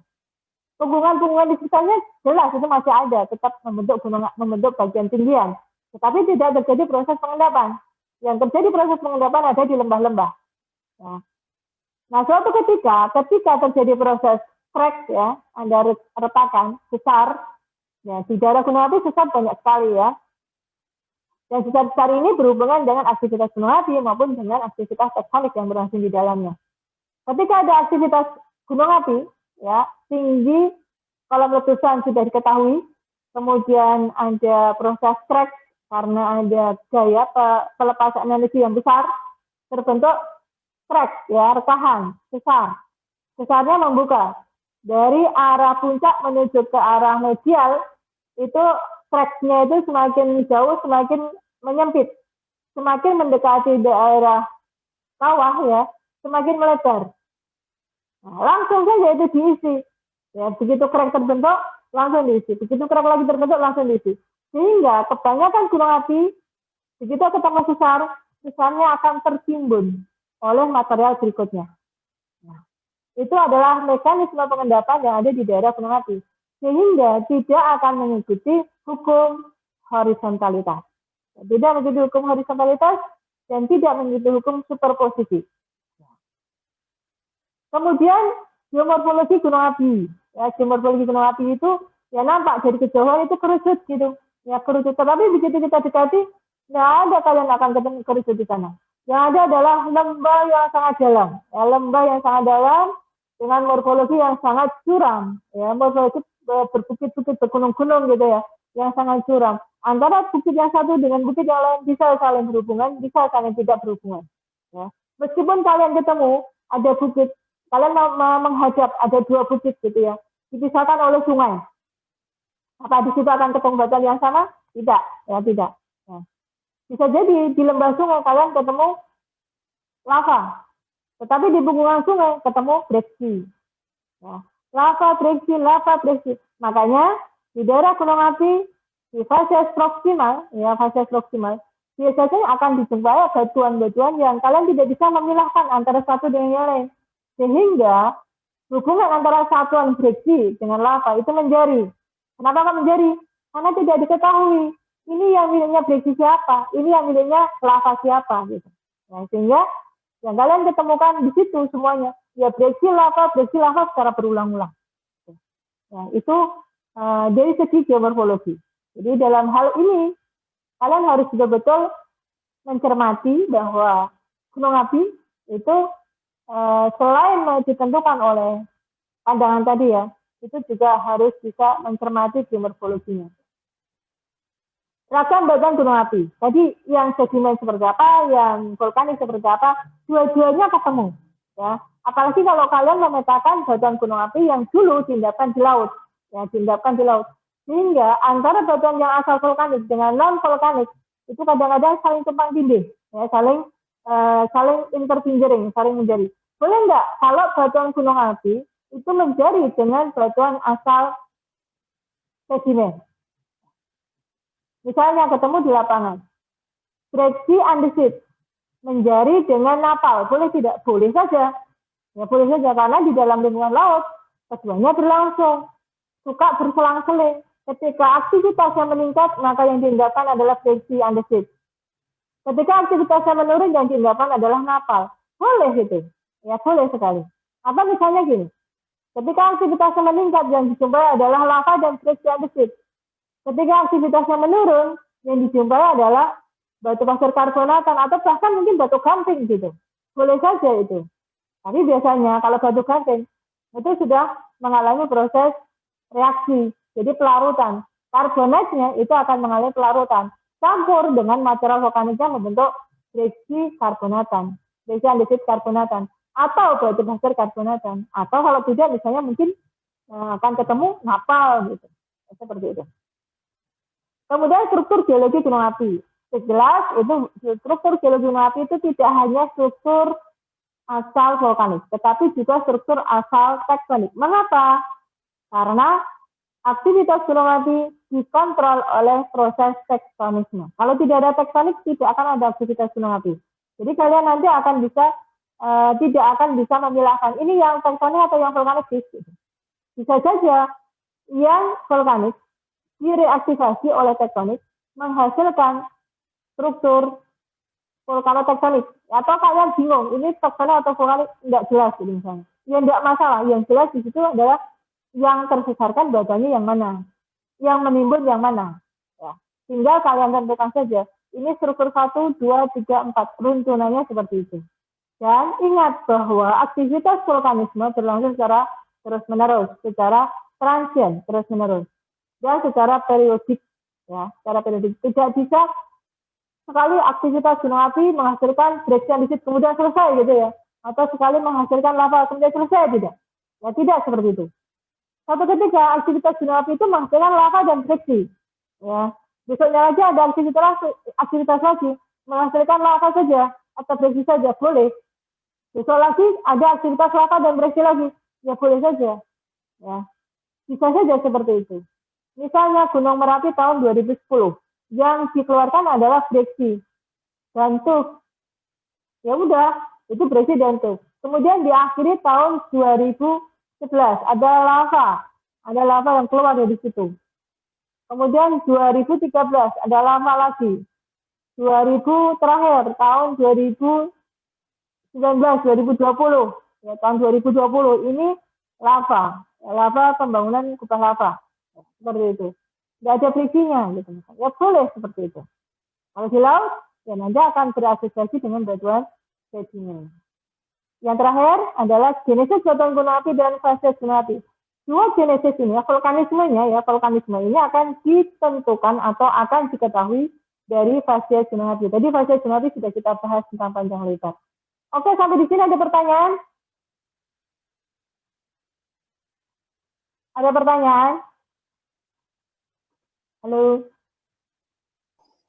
Punggungan-punggungan di sekitarnya jelas itu masih ada, tetap membentuk bagian tinggian. Tetapi tidak terjadi proses pengendapan. Yang terjadi proses pengendapan ada di lembah-lembah. Ya. Nah, suatu ketika terjadi proses crack ya, ada retakan besar, ya di daerah gunung api sesar banyak sekali ya. Dan sesar besar ini berhubungan dengan aktivitas gunung api maupun dengan aktivitas tektonik yang berlangsung di dalamnya. Ketika ada aktivitas gunung api, ya tinggi kolam letusan sudah diketahui, kemudian ada proses crack karena ada gaya pelepasan energi yang besar, terbentuk crack ya, rekahan besar. Besarnya membuka dari arah puncak menuju ke arah medial, itu crack-nya itu semakin jauh, semakin menyempit, semakin mendekati daerah kawah ya, semakin melebar. Nah, langsung saja itu diisi. Ya, begitu crack terbentuk, langsung diisi. Begitu crack lagi terbentuk, langsung diisi. Sehingga kebanyakan gunung api, begitu ketemu sesarnya akan tertimbun oleh material berikutnya. Nah, itu adalah mekanisme pengendapan yang ada di daerah gunung api. Sehingga tidak akan mengikuti hukum horizontalitas. Tidak mengikuti hukum horizontalitas dan tidak mengikuti hukum superposisi. Kemudian geomorfologi gunung api. Ya, geomorfologi gunung api itu ya nampak dari kejauhan itu kerucut gitu. Ya kerucut. Tetapi begitu kita dekati, nggak ada kalian akan ketemu kerucut di sana. Yang ada adalah lembah yang sangat dalam. Ya, lembah yang sangat dalam dengan morfologi yang sangat curam. Ya, morfologi berbukit-bukit, bergunung-gunung gitu ya, yang sangat curam. Antara bukit yang satu dengan bukit yang lain bisa saling berhubungan, bisa saling tidak berhubungan. Ya. Meskipun kalian ketemu ada bukit, kalian menghadap ada dua bukit gitu ya, dipisahkan oleh sungai. Apa di situ akan ketemu batuan yang sama? Tidak, ya tidak. Ya. Bisa jadi di lembah sungai kalian ketemu lava, tetapi di bendungan sungai ketemu breksi. Ya. Lava breksi. Makanya di daerah gunung api di fase proksimal, ya fase proksimal, biasanya akan dijumpai batuan-batuan yang kalian tidak bisa memilahkan antara satu dengan yang lain. Sehingga hubungan antara satuan breksi dengan lava itu menjadi. Kenapa kan menjadi? Karena tidak diketahui. Ini yang miliknya breksi siapa? Ini yang miliknya lava siapa? Gitu. Nah, sehingga yang kalian ketemukan di situ semuanya. Ya breksi lava secara berulang-ulang. Ya, itu dari segi geomorfologi. Jadi dalam hal ini, kalian harus betul-betul mencermati bahwa gunung api itu selain ditentukan oleh pandangan tadi ya, itu juga harus bisa mencermati geomorfologinya. Ragam batuan gunung api. Tadi yang sedimen seperti apa, yang vulkanik seperti apa, dua-duanya ketemu. Ya. Apalagi kalau kalian memetakan batuan gunung api yang dulu diendapkan di laut. Ya, diendapkan di laut. Sehingga antara batuan yang asal vulkanik dengan non-vulkanik itu kadang-kadang saling tumpang tindih. Ya, saling interfingering, saling menjadi. Boleh nggak kalau batuan gunung api itu menjadi dengan batuan asal sedimen? Misalnya ketemu di lapangan. Breksi andesit menjadi dengan napal. Boleh tidak? Boleh saja. Ya boleh saja karena di dalam lingkungan laut keduanya berlangsung. Suka berselang-seling. Ketika aktivitasnya meningkat, maka yang diendapkan adalah breksi andesit. Ketika aktivitasnya menurun, yang diendapkan adalah napal. Boleh itu. Ya boleh sekali. Apa misalnya gini. Ketika aktivitasnya meningkat, yang dijumpai adalah lava dan breksi andesit. Ketika aktivitasnya menurun, yang dijumpai adalah batu pasir karbonatan atau bahkan mungkin batu gamping gitu. Boleh saja itu. Tapi biasanya kalau batu gamping itu sudah mengalami proses reaksi, jadi pelarutan. Karbonatnya itu akan mengalami pelarutan. Campur dengan material vulkaniknya membentuk breksi karbonatan, breksi andesit karbonatan, atau batu pasir karbonatan. Atau kalau tidak misalnya mungkin akan ketemu napal gitu. Seperti itu. Kemudian struktur geologi gunung api. Jelas itu struktur geologi gunung api itu tidak hanya struktur asal vulkanik, tetapi juga struktur asal tektonik. Mengapa? Karena aktivitas gunung api dikontrol oleh proses tektonisme. Kalau tidak ada tektonik, tidak akan ada aktivitas gunung api. Jadi kalian nanti akan bisa tidak akan bisa memilahkan ini yang tektonik atau yang vulkanik. Bisa saja yang vulkanik direaktivasi oleh tektonik menghasilkan struktur vulkanotektonik. Atau kalian bingung, ini tektonik atau vulkanik nggak jelas gitu misalnya. Ya nggak masalah, yang jelas di situ adalah yang tersesarkan badannya yang mana, yang menimbun yang mana. Ya. Tinggal kalian tentukan saja. Ini struktur 1, 2, 3, 4. Runtunannya seperti itu. Dan ingat bahwa aktivitas vulkanisme berlangsung secara terus-menerus, secara transient, terus-menerus. Dan secara periodik. Ya, secara periodik. Tidak bisa sekali aktivitas gunung api menghasilkan breakdown andesit kemudian selesai gitu ya. Atau sekali menghasilkan lava kemudian selesai, tidak. Ya, tidak seperti itu. Suatu ketika aktivitas gunung api itu menghasilkan lava dan breksi. Ya. Besoknya lagi ada aktivitas lagi menghasilkan lava saja atau breksi saja, boleh. Besok lagi ada aktivitas lava dan breksi lagi, ya boleh saja. Ya. Bisa saja seperti itu. Misalnya Gunung Merapi tahun 2010, yang dikeluarkan adalah breksi dan tuh. Ya udah, itu breksi dan tuh. Kemudian diakhiri tahun 2011, ada lava yang keluar dari situ. Kemudian 2013 ada lava lagi. 2000 terakhir tahun 2019, 2020. Ya, tahun 2020 ini lava pembangunan kubah lava. Ya, seperti itu. Tidak ada friksinya gitu. Ya boleh seperti itu. Kalau di laut, ya nanti akan berasosiasi dengan batuan sedimen. Yang terakhir adalah genesis batuan gunung api dan fase gunung api. Dua genesis ini, vulkanisme ini akan ditentukan atau akan diketahui dari fase gunung api. Tadi fase gunung api sudah kita bahas tentang panjang lebar. Oke, sampai di sini ada pertanyaan? Ada pertanyaan? Halo?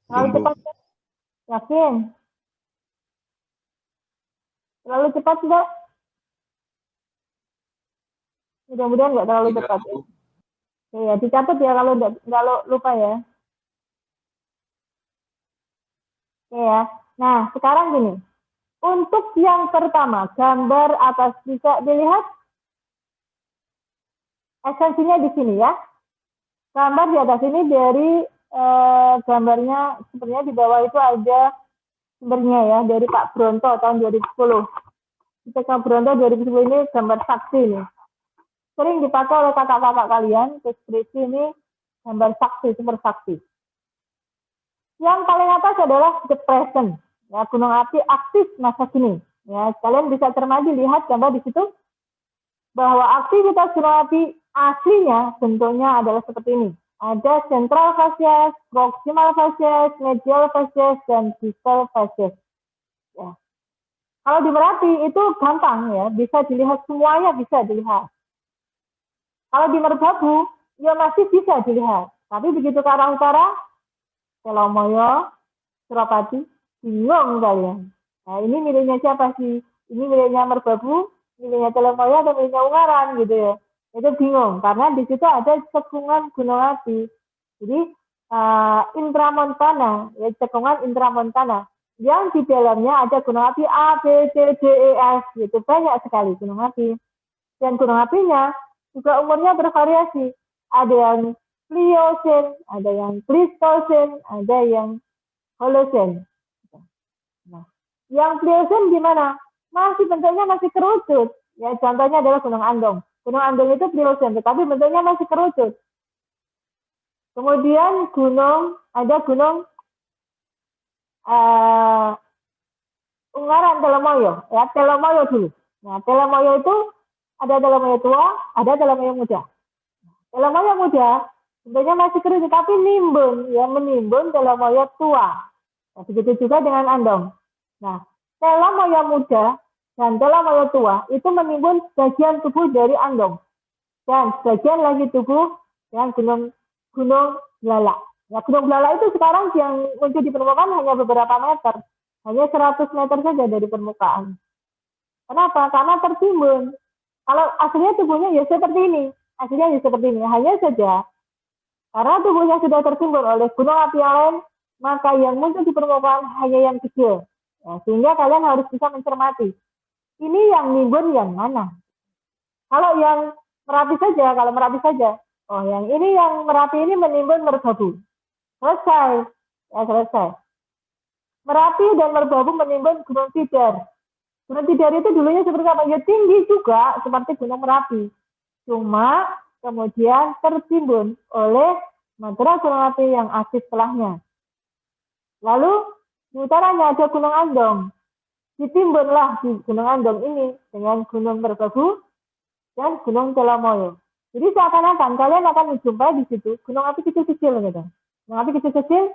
Terlalu cepat? Yakin? Terlalu cepat enggak? Mudah-mudahan nggak terlalu cepat ya. Ya, dicatat ya kalau lupa ya. Oke ya. Nah, sekarang gini. Untuk yang pertama, gambar atas bisa dilihat esensinya di sini ya. Gambar di atas ini dari gambarnya sebenarnya di bawah itu ada sumbernya ya dari Pak Bronto tahun 2010. Pak Bronto 2010 ini gambar saksi nih. Sering dipakai oleh kakak-kakak kalian, deskripsi ini gambar saksi, super saksi. Yang paling atas adalah the present, ya, gunung api aktif masa kini. Ya, kalian bisa cermati lihat gambar di situ bahwa aktivitas gunung api aslinya bentuknya adalah seperti ini. Ada central facies, proximal facies, medial facies, dan distal facies. Ya. Kalau di Merapi itu gampang ya, bisa dilihat semuanya bisa dilihat. Kalau di Merbabu, ya masih bisa dilihat. Tapi begitu ke arah utara, Telomoyo, Suropati, bingung kalian. Nah, ini miliknya siapa sih? Ini miliknya Merbabu, miliknya Telomoyo, atau miliknya Ungaran gitu ya. Itu bingung, karena di situ ada cekungan gunung api. Jadi, intramontana, ya cekungan intramontana. Yang di dalamnya ada gunung api A, B, C, D, E, F. Gitu. Banyak sekali gunung api. Dan gunung apinya juga umurnya bervariasi. Ada yang Pliocene, ada yang Pleistocene, ada yang Holocene. Nah, yang Pliocene gimana? Bentuknya masih kerucut. Ya, contohnya adalah Gunung Andong. Gunung Andong itu Pliocene, tetapi bentuknya masih kerucut. Kemudian ada gunung Ungaran Telomoyo, ya Telomoyo dulu. Nah, Telomoyo itu ada Telomoyo tua, ada Telomoyo muda. Telomoyo muda bentuknya masih kerucut, tapi menimbun Telomoyo tua. Nah, begitu juga dengan Andong. Nah, Telomoyo muda dan Telomoyo tua itu menimbun sebagian tubuh dari Andong dan sebagian lagi tubuh yang Gunung Blala. Nah, Gunung Blala itu sekarang yang muncul di permukaan hanya beberapa meter, hanya 100 meter saja dari permukaan. Kenapa? Karena tertimbun. Kalau aslinya tubuhnya ya seperti ini, hanya saja karena tubuhnya sudah tertimbun oleh gunung api yang lain, maka yang muncul di permukaan hanya yang kecil. Ya, sehingga kalian harus bisa mencermati. Ini yang nimbun yang mana? Kalau yang Merapi saja, oh yang ini yang Merapi ini menimbun Merbabu. Selesai. Merapi dan Merbabu menimbun Gunung Tidar. Gunung Tidar itu dulunya seperti apa? Ya tinggi juga seperti Gunung Merapi. Cuma kemudian tertimbun oleh material gunung api yang aktif setelahnya. Lalu di utaranya ada Gunung Andong. Ditimbunlah di Gunung Andong ini dengan Gunung Merbabu dan Gunung Telomoyo. Jadi seakan-akan kalian akan menjumpai di situ gunung api kecil-kecil gitu. Gunung api kecil-kecil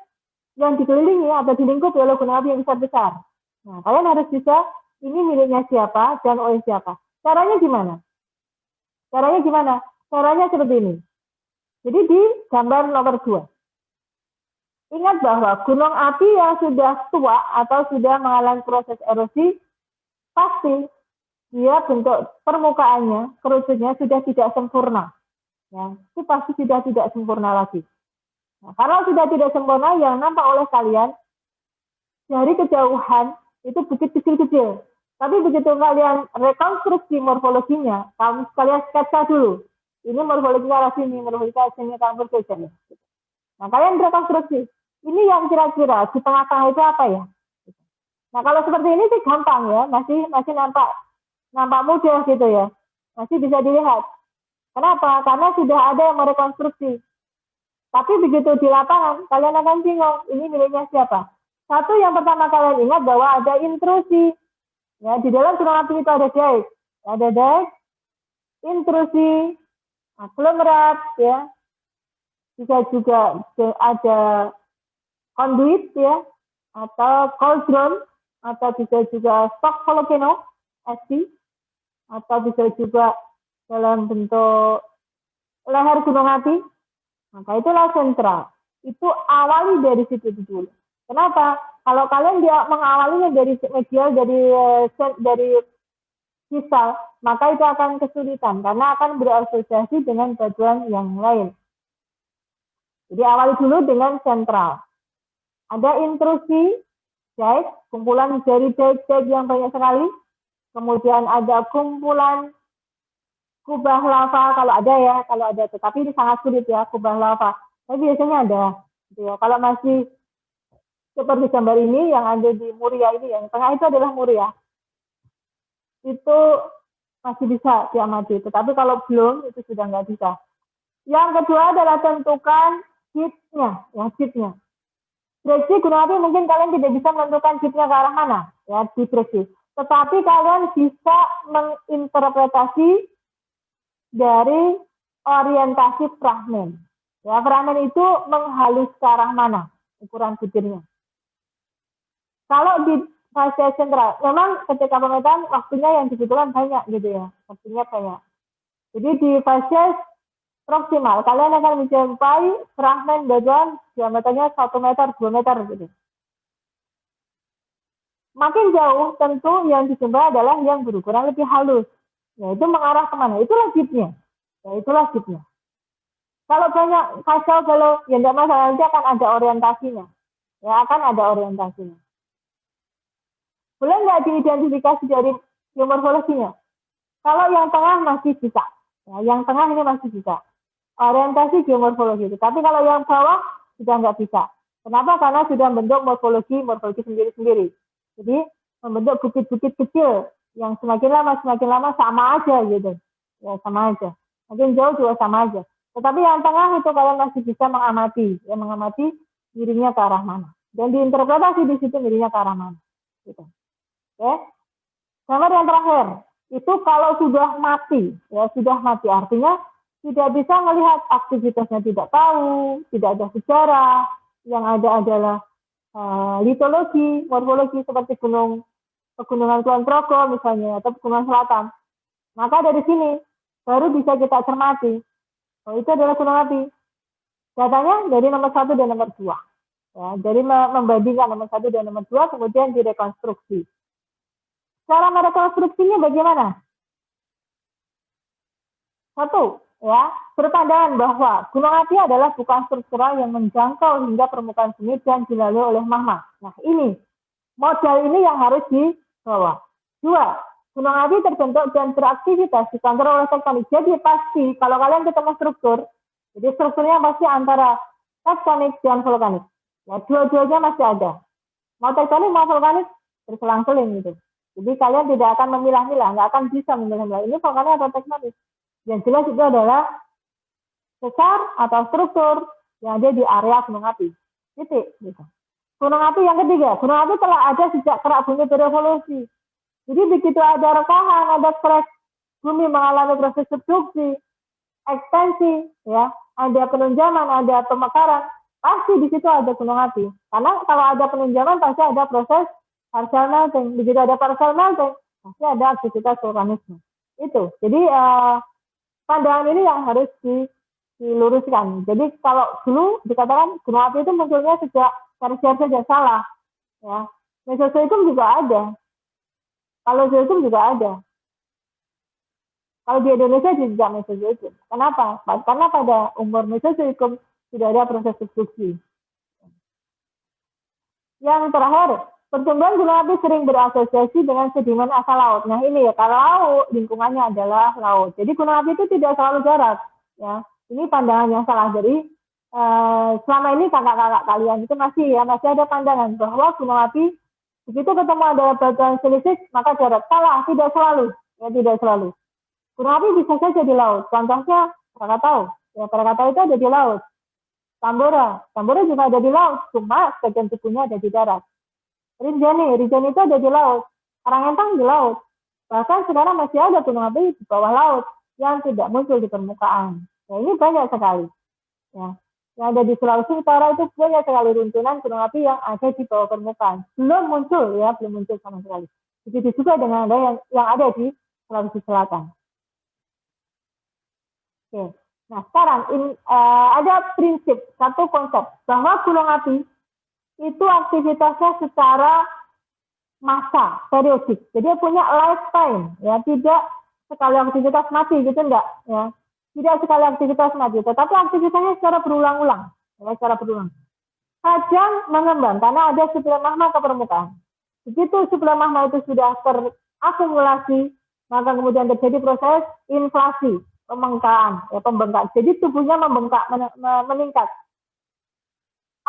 yang dikelilingi atau dilingkupi oleh gunung api yang besar-besar. Nah, kalian harus bisa ini miliknya siapa dan oleh siapa. Caranya gimana? Caranya seperti ini. Jadi di gambar nomor 2. Ingat bahwa gunung api yang sudah tua atau sudah mengalami proses erosi, pasti dia bentuk permukaannya, kerucutnya sudah tidak sempurna. Ya, itu pasti sudah tidak sempurna lagi. Nah, kalau sudah tidak sempurna, yang nampak oleh kalian dari kejauhan itu bukit kecil-kecil. Tapi begitu kalian rekonstruksi morfologinya, kalian sketsa dulu. Ini morfologi arah sini, morfologi arah sini, kalian bergeser. Nah, kalian rekonstruksi. Ini yang kira-kira di tengah-tengah itu apa ya? Nah, kalau seperti ini sih gampang ya, masih nampak mudah gitu ya. Masih bisa dilihat. Kenapa? Karena sudah ada yang merekonstruksi. Tapi begitu di lapangan, kalian akan bingung, ini miliknya siapa? Satu, yang pertama kalian ingat bahwa ada intrusi. Ya, di dalam gunung api itu ada dike. Ada dike, intrusi, aglomerat, ya. Bisa juga ada conduit, ya, atau cauldron, atau bisa juga stock volcano, SC, atau bisa juga dalam bentuk leher gunung api. Maka itulah sentral. Itu awali dari situ dulu. Kenapa? Kalau kalian mengawalinya dari medial, dari kristal, maka itu akan kesulitan karena akan berasosiasi dengan batuan yang lain. Jadi awali dulu dengan sentral. Ada intrusi, dike, kumpulan dari dike yang banyak sekali. Kemudian ada kumpulan kubah lava, kalau ada, tetapi ini sangat sulit ya, kubah lava. Tapi biasanya ada. Gitu ya. Kalau masih seperti gambar ini yang ada di Muria ini, yang tengah itu adalah Muria. Itu masih bisa diamati, tetapi kalau belum itu sudah nggak bisa. Yang kedua adalah tentukan hitnya, yang hitnya. Direksi gunung api mungkin kalian tidak bisa menentukan hitnya ke arah mana, ya di direksi. Tetapi kalian bisa menginterpretasi dari orientasi fragmen. Ya, fragmen itu menghalus ke arah mana ukuran butirnya. Kalau di fase sentral, memang ketika pemetaan waktunya yang dibutuhkan banyak gitu ya, waktunya banyak. Jadi di fase proksimal, kalian akan menjumpai fragmen batuan diameternya 1 meter, 2 meter gitu. Makin jauh tentu yang dijumpai adalah yang berukuran lebih halus, yaitu mengarah kemana? Itulah hitnya. Ya, itulah hitnya. Kalau banyak kacau, kalau ya tidak masalah, nanti akan ada orientasinya. Ya, akan ada orientasinya. Boleh nggak diidentifikasi dari geomorfologinya? Kalau yang tengah masih bisa. Ya, yang tengah ini masih bisa. Orientasi geomorfologi. Tapi kalau yang bawah sudah nggak bisa. Kenapa? Karena sudah membentuk morfologi sendiri-sendiri. Jadi membentuk bukit-bukit kecil yang semakin lama sama aja gitu. Ya, sama aja. Makin jauh juga sama aja. Tetapi yang tengah itu kalian masih bisa mengamati. Ya, mengamati miringnya ke arah mana. Dan diinterpretasi di situ miringnya ke arah mana. Gitu. Oke. Gambar yang terakhir, itu kalau sudah mati, ya sudah mati artinya tidak bisa melihat aktivitasnya, tidak tahu, tidak ada sejarah, yang ada adalah litologi, morfologi seperti pegunungan Kulon Progo misalnya, atau pegunungan selatan. Maka dari sini baru bisa kita cermati, oh itu adalah gunung api. Datanya dari nomor 1 dan nomor 2. Ya, dari membandingkan nomor 1 dan nomor 2, kemudian direkonstruksi. Cara merekonstruksinya bagaimana? Satu, ya, berpandangan bahwa gunung api adalah bukan struktural yang menjangkau hingga permukaan bumi dan dilalui oleh magma. Nah, ini modal ini yang harus dibawa. 2, gunung api terbentuk dan beraktivitas dikontrol oleh tektonik. Jadi pasti kalau kalian ketemu struktur, jadi strukturnya pasti antara tektonik dan vulkanik. Ya, dua-duanya masih ada. Mau tektonik, mau vulkanik, berselang-seling gitu. Jadi kalian tidak akan memilah-milah, nggak akan bisa memilah-milah. Ini vulkanik atau tektonik. Yang jelas itu adalah sesar atau struktur yang ada di area gunung api. Titik. Gitu. Gunung api yang ketiga, gunung api telah ada sejak kerak bumi berevolusi. Jadi begitu ada rekahan, ada crack, bumi mengalami proses subduksi, ekstensi, ya, ada penunjaman, ada pemekaran, pasti di situ ada gunung api. Karena kalau ada penunjaman pasti ada proses partial melting. Begitu ada partial melting, pasti ada aktivitas vulkanisme. Itu. Jadi pandangan ini yang harus diluruskan. Jadi kalau dulu dikatakan gunung api itu munculnya sejak Tersier saja, salah. Ya. Mesozoikum juga ada. Paleozoikum juga ada. Kalau di Indonesia juga Mesozoikum. Kenapa? Karena pada umur Mesozoikum tidak ada proses subduksi. Yang terakhir, pertumbuhan gunung api sering berasosiasi dengan sedimen asal laut. Nah ini ya, kalau laut, lingkungannya adalah laut. Jadi gunung api itu tidak selalu darat. Ya. Ini pandangan yang salah. Jadi selama ini kakak-kakak kalian itu masih ada pandangan bahwa gunung api begitu ketemu ada batuan silisit maka darat. Salah, tidak selalu. Ya, tidak selalu. Gunung api bisa saja di laut. Contohnya Krakatau. Ya, Krakatau itu ada di laut. Tambora juga ada di laut, cuma sebagian tubuhnya ada di darat. Rinjani itu ada di laut. Karangentang di laut. Bahkan sekarang masih ada gunung api di bawah laut yang tidak muncul di permukaan. Ya, ini banyak sekali. Ya. Yang ada di Sulawesi Utara itu banyak sekali runtunan gunung api yang ada di bawah permukaan. Belum muncul sama sekali. Begitu juga dengan ada yang ada di Sulawesi Selatan. Oke. Nah, sekarang ada prinsip, satu konsep, bahwa gunung api itu aktivitasnya secara massa, periodik. Jadi dia punya lifetime, ya, tidak sekali aktivitas mati gitu enggak, ya. Tidak sekali aktivitas mati, tetapi aktivitasnya secara berulang-ulang, ya, secara berulang. Kadang mengembang karena ada suplai magma ke permukaan. Begitu suplai magma itu sudah terakumulasi, maka kemudian terjadi proses inflasi, pembengkakan. Jadi tubuhnya meningkat.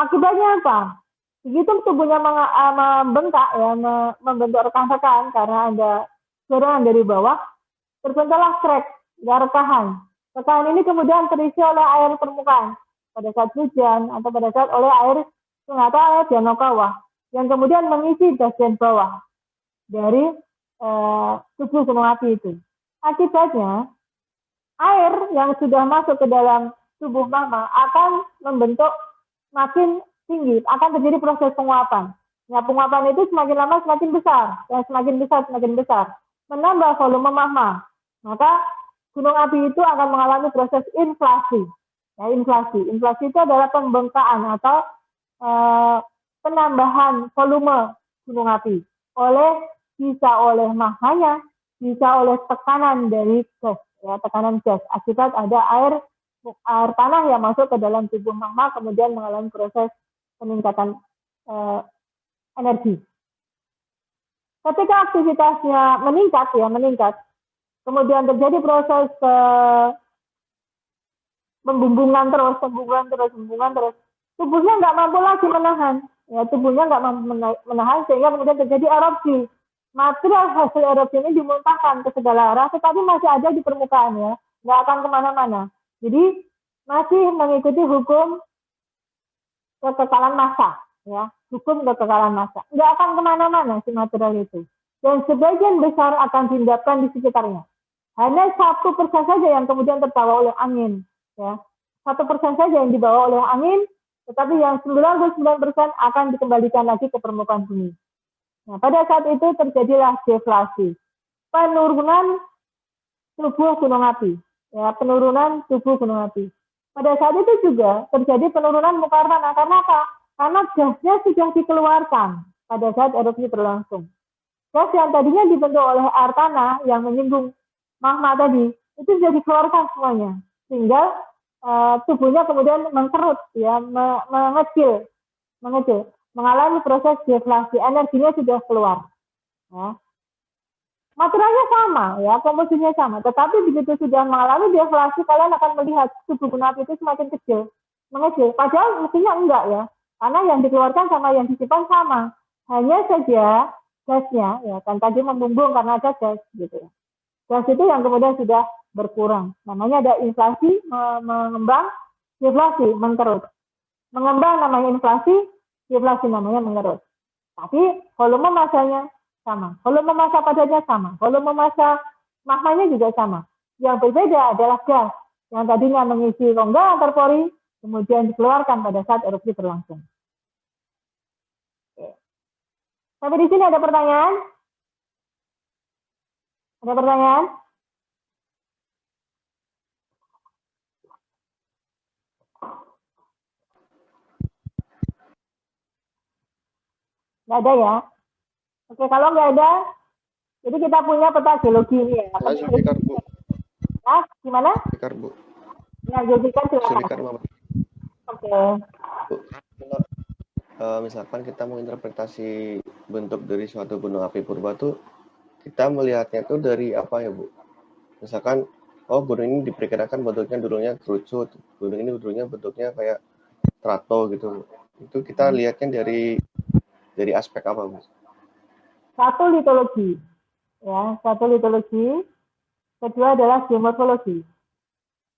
Akibatnya apa? Begitu tubuhnya membengkak, ya, membentuk rekan-rekan karena ada dorongan dari bawah, terbentuklah crack, rekahan. Rekahan ini kemudian terisi oleh air permukaan pada saat hujan atau pada saat oleh air sungai atau air danau kawah yang kemudian mengisi bagian bawah dari tubuh gunung api itu. Akibatnya air yang sudah masuk ke dalam tubuh magma akan membentuk makin tinggi, akan terjadi proses penguapan. Nah, penguapan itu semakin lama semakin besar, dan semakin besar, menambah volume magma. Maka gunung api itu akan mengalami proses inflasi. Ya, inflasi itu adalah pembengkakan atau penambahan volume gunung api bisa oleh magmanya, bisa oleh tekanan dari gas, ya, tekanan gas. Akibat ada air tanah yang masuk ke dalam tubuh magma kemudian mengalami proses peningkatan energi. Ketika aktivitasnya meningkat, kemudian terjadi proses membumbungan terus. Tubuhnya nggak mampu lagi menahan. Ya, tubuhnya nggak mampu menahan sehingga kemudian terjadi erupsi. Material hasil erupsi ini dimuntahkan ke segala arah, tetapi masih ada di permukaan, ya, nggak akan kemana-mana. Jadi masih mengikuti hukum kekekalan massa, ya, nggak akan kemana-mana si material itu. Dan sebagian besar akan diendapkan di sekitarnya. Hanya 1% saja yang kemudian terbawa oleh angin, ya. 1% saja yang dibawa oleh angin, tetapi yang 99% akan dikembalikan lagi ke permukaan bumi. Nah, pada saat itu terjadilah deflasi, penurunan tubuh gunung api, ya, Pada saat itu juga terjadi penurunan muka air tanah. Karena apa? Karena gasnya sudah dikeluarkan pada saat erupsi berlangsung. Gas yang tadinya dibentuk oleh air tanah yang menyinggung magma tadi, itu sudah dikeluarkan semuanya. Sehingga tubuhnya kemudian mengkerut, ya, mengecil, mengalami proses deflasi, energinya sudah keluar. Ya. Materialnya sama, ya, komposisinya sama, tetapi begitu sudah mengalami deflasi, kalian akan melihat tubuh gunung api itu semakin mengecil. Padahal mestinya enggak, ya, karena yang dikeluarkan sama yang disimpan sama. Hanya saja gasnya, ya kan tadi membumbung karena ada gas gitu ya. Gas itu yang kemudian sudah berkurang. Namanya ada inflasi mengembang, deflasi mengerut. Mengembang namanya inflasi, deflasi namanya mengerut. Tapi volume masanya sama, volume massa padatnya sama, volume massa magmanya juga sama. Yang berbeda adalah gas yang tadinya mengisi rongga antar pori, kemudian dikeluarkan pada saat erupsi berlangsung. Sampai di sini ada pertanyaan? Ada pertanyaan? Nggak ada ya? Oke, kalau nggak ada, jadi kita punya peta geologi ini ya. Saya Zulfikar, Bu. Nah, gimana? Zulfikar, Bu. Ya, Zulfikar silakan. Zulfikar, Mama. Oke. Bu, misalkan kita menginterpretasi bentuk dari suatu gunung api purba tuh, kita melihatnya tuh dari apa ya, Bu? Misalkan, oh gunung ini diperkirakan bentuknya dulunya kerucut, gunung ini dulunya bentuknya kayak strato gitu. Itu kita lihatnya dari aspek apa, Bu? Satu litologi, ya, satu litologi. Kedua adalah geomorfologi.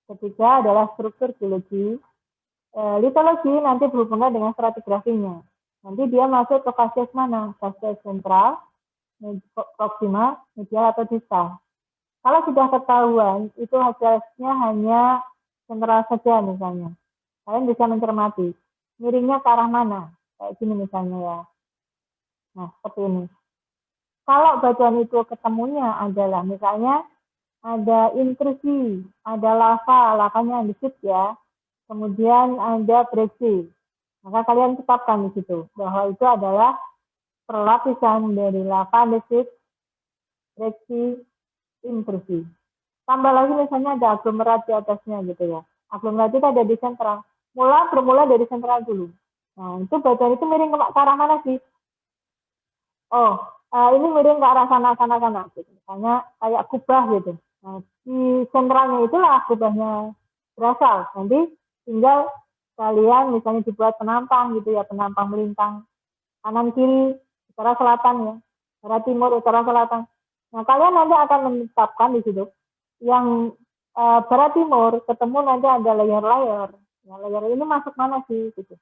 Ketiga adalah struktur geologi. Litologi nanti berhubungan dengan stratigrafinya. Nanti dia masuk ke fase mana? Fase sentral, proksima, medial atau distal. Kalau sudah ketahuan, itu hasilnya hanya sentral saja misalnya. Kalian bisa mencermati. Miringnya ke arah mana? Kayak gini misalnya ya. Nah, seperti ini. Kalau batuan itu ketemunya adalah misalnya ada intrusi, ada lava, lavanya andesit ya. Kemudian ada breksi. Maka kalian tetapkan di situ bahwa itu adalah perlapisan dari lava andesit, breksi, intrusi. Tambah lagi misalnya ada aglomerat di atasnya gitu ya. Aglomerat itu ada di sentral. Bermula dari sentral dulu. Nah, itu batuan itu miring ke arah mana sih? Oh, ini miring ke arah sana. Gitu. Misalnya kayak kubah gitu. Nah, di sentralnya itulah kubahnya berasal. Nanti tinggal kalian misalnya dibuat penampang gitu ya, penampang melintang kanan kiri, utara selatan ya, barat timur, utara selatan. Nah, kalian nanti akan menetapkan di situ yang barat timur ketemu nanti ada layer-layer. Nah, layer ini masuk mana sih gitu.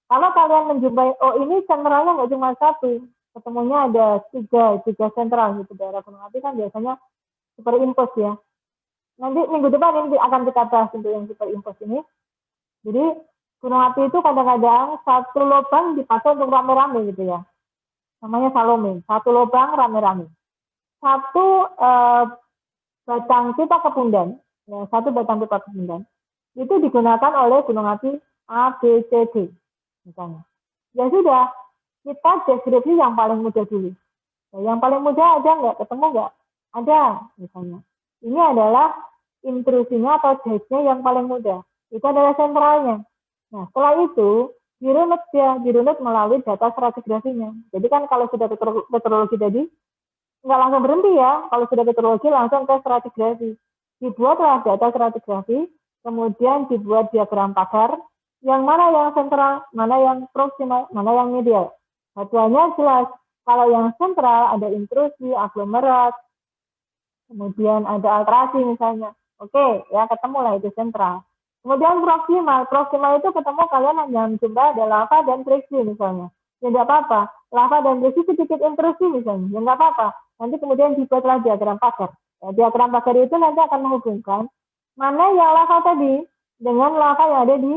Kalau kalian menjumpai, oh ini sentralnya nggak cuma satu, ketemunya ada tiga sentral gitu. Daerah gunung api kan biasanya superimpos ya. Nanti minggu depan ini akan kita bahas untuk yang superimpos ini. Jadi gunung api itu kadang-kadang satu lubang dipakai untuk rame-rame gitu ya. Namanya Salome, satu lubang rame-rame. Satu batang pipa kepundan, ya, satu batang pipa kepundan, itu digunakan oleh gunung api A, B, C, D, misalnya. Ya sudah, kita deskripsi yang paling mudah dulu. Nah, yang paling mudah ada nggak? Ketemu nggak? Ada, misalnya. Ini adalah intrusinya atau date-nya yang paling mudah. Itu adalah sentralnya. Nah, setelah itu, dirunut melalui data stratigrafinya. Jadi kan kalau sudah petrologi tadi, nggak langsung berhenti ya. Kalau sudah petrologi langsung ke stratigrafi. Dibuatlah data stratigrafi, kemudian dibuat diagram pagar, yang mana yang sentral, mana yang proksimal, mana yang medial. Batuannya jelas. Kalau yang sentral ada intrusi, aglomerat, kemudian ada alterasi misalnya. Oke, ya ketemulah itu sentral. Kemudian proksimal itu ketemu kalian hanya mencoba ada lava dan breksi misalnya. Ya nggak apa-apa. Lava dan breksi sedikit intrusi misalnya. Ya nggak apa-apa. Nanti kemudian dibuatlah diagram pagar. Ya, diagram pagar itu nanti akan menghubungkan mana yang lava tadi dengan lava yang ada di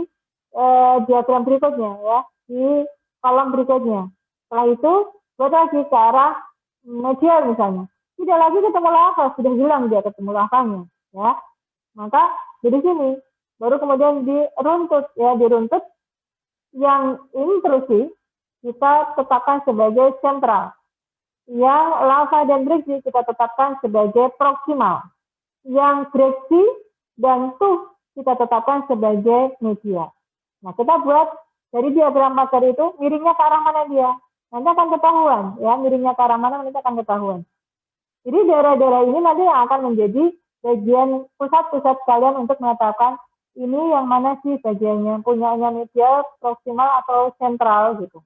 diagram berikutnya ya, di kolom berikutnya. Setelah itu buat lagi ke arah medial misalnya. Tidak lagi ketemu lava, sudah hilang dia ketemu lavanya ya. Maka dari sini baru kemudian diruntut yang intrusi kita tetapkan sebagai sentral. Yang lava dan breksi kita tetapkan sebagai proksimal. Yang breksi dan tuh kita tetapkan sebagai media. Nah, kita buat dari diagram pagar itu miringnya ke arah mana dia. Nanti akan ketahuan ya, miringnya ke arah mana nanti akan ketahuan. Jadi daerah-daerah ini nanti akan menjadi bagian pusat-pusat kalian untuk menetapkan ini yang mana sih bagiannya, punyanya medial, proksimal atau sentral gitu.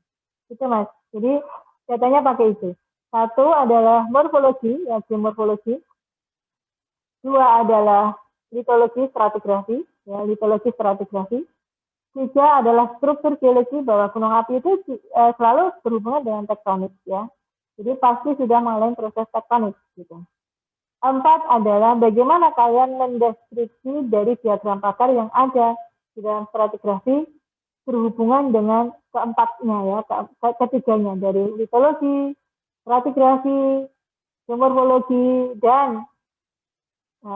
Itu Mas. Jadi datanya pakai itu. Satu adalah morfologi, ya geomorfologi. Dua adalah litologi stratigrafi, ya litologi stratigrafi. Tiga adalah struktur geologi, bahwa gunung api itu selalu berhubungan dengan tektonik, ya. Jadi pasti sudah mengalami proses tektonik, gitu. 4 adalah bagaimana kalian mendeskripsi dari diagram pakar yang ada di dalam stratigrafi berhubungan dengan keempatnya, ya, ketiganya, dari litologi, stratigrafi, geomorfologi, dan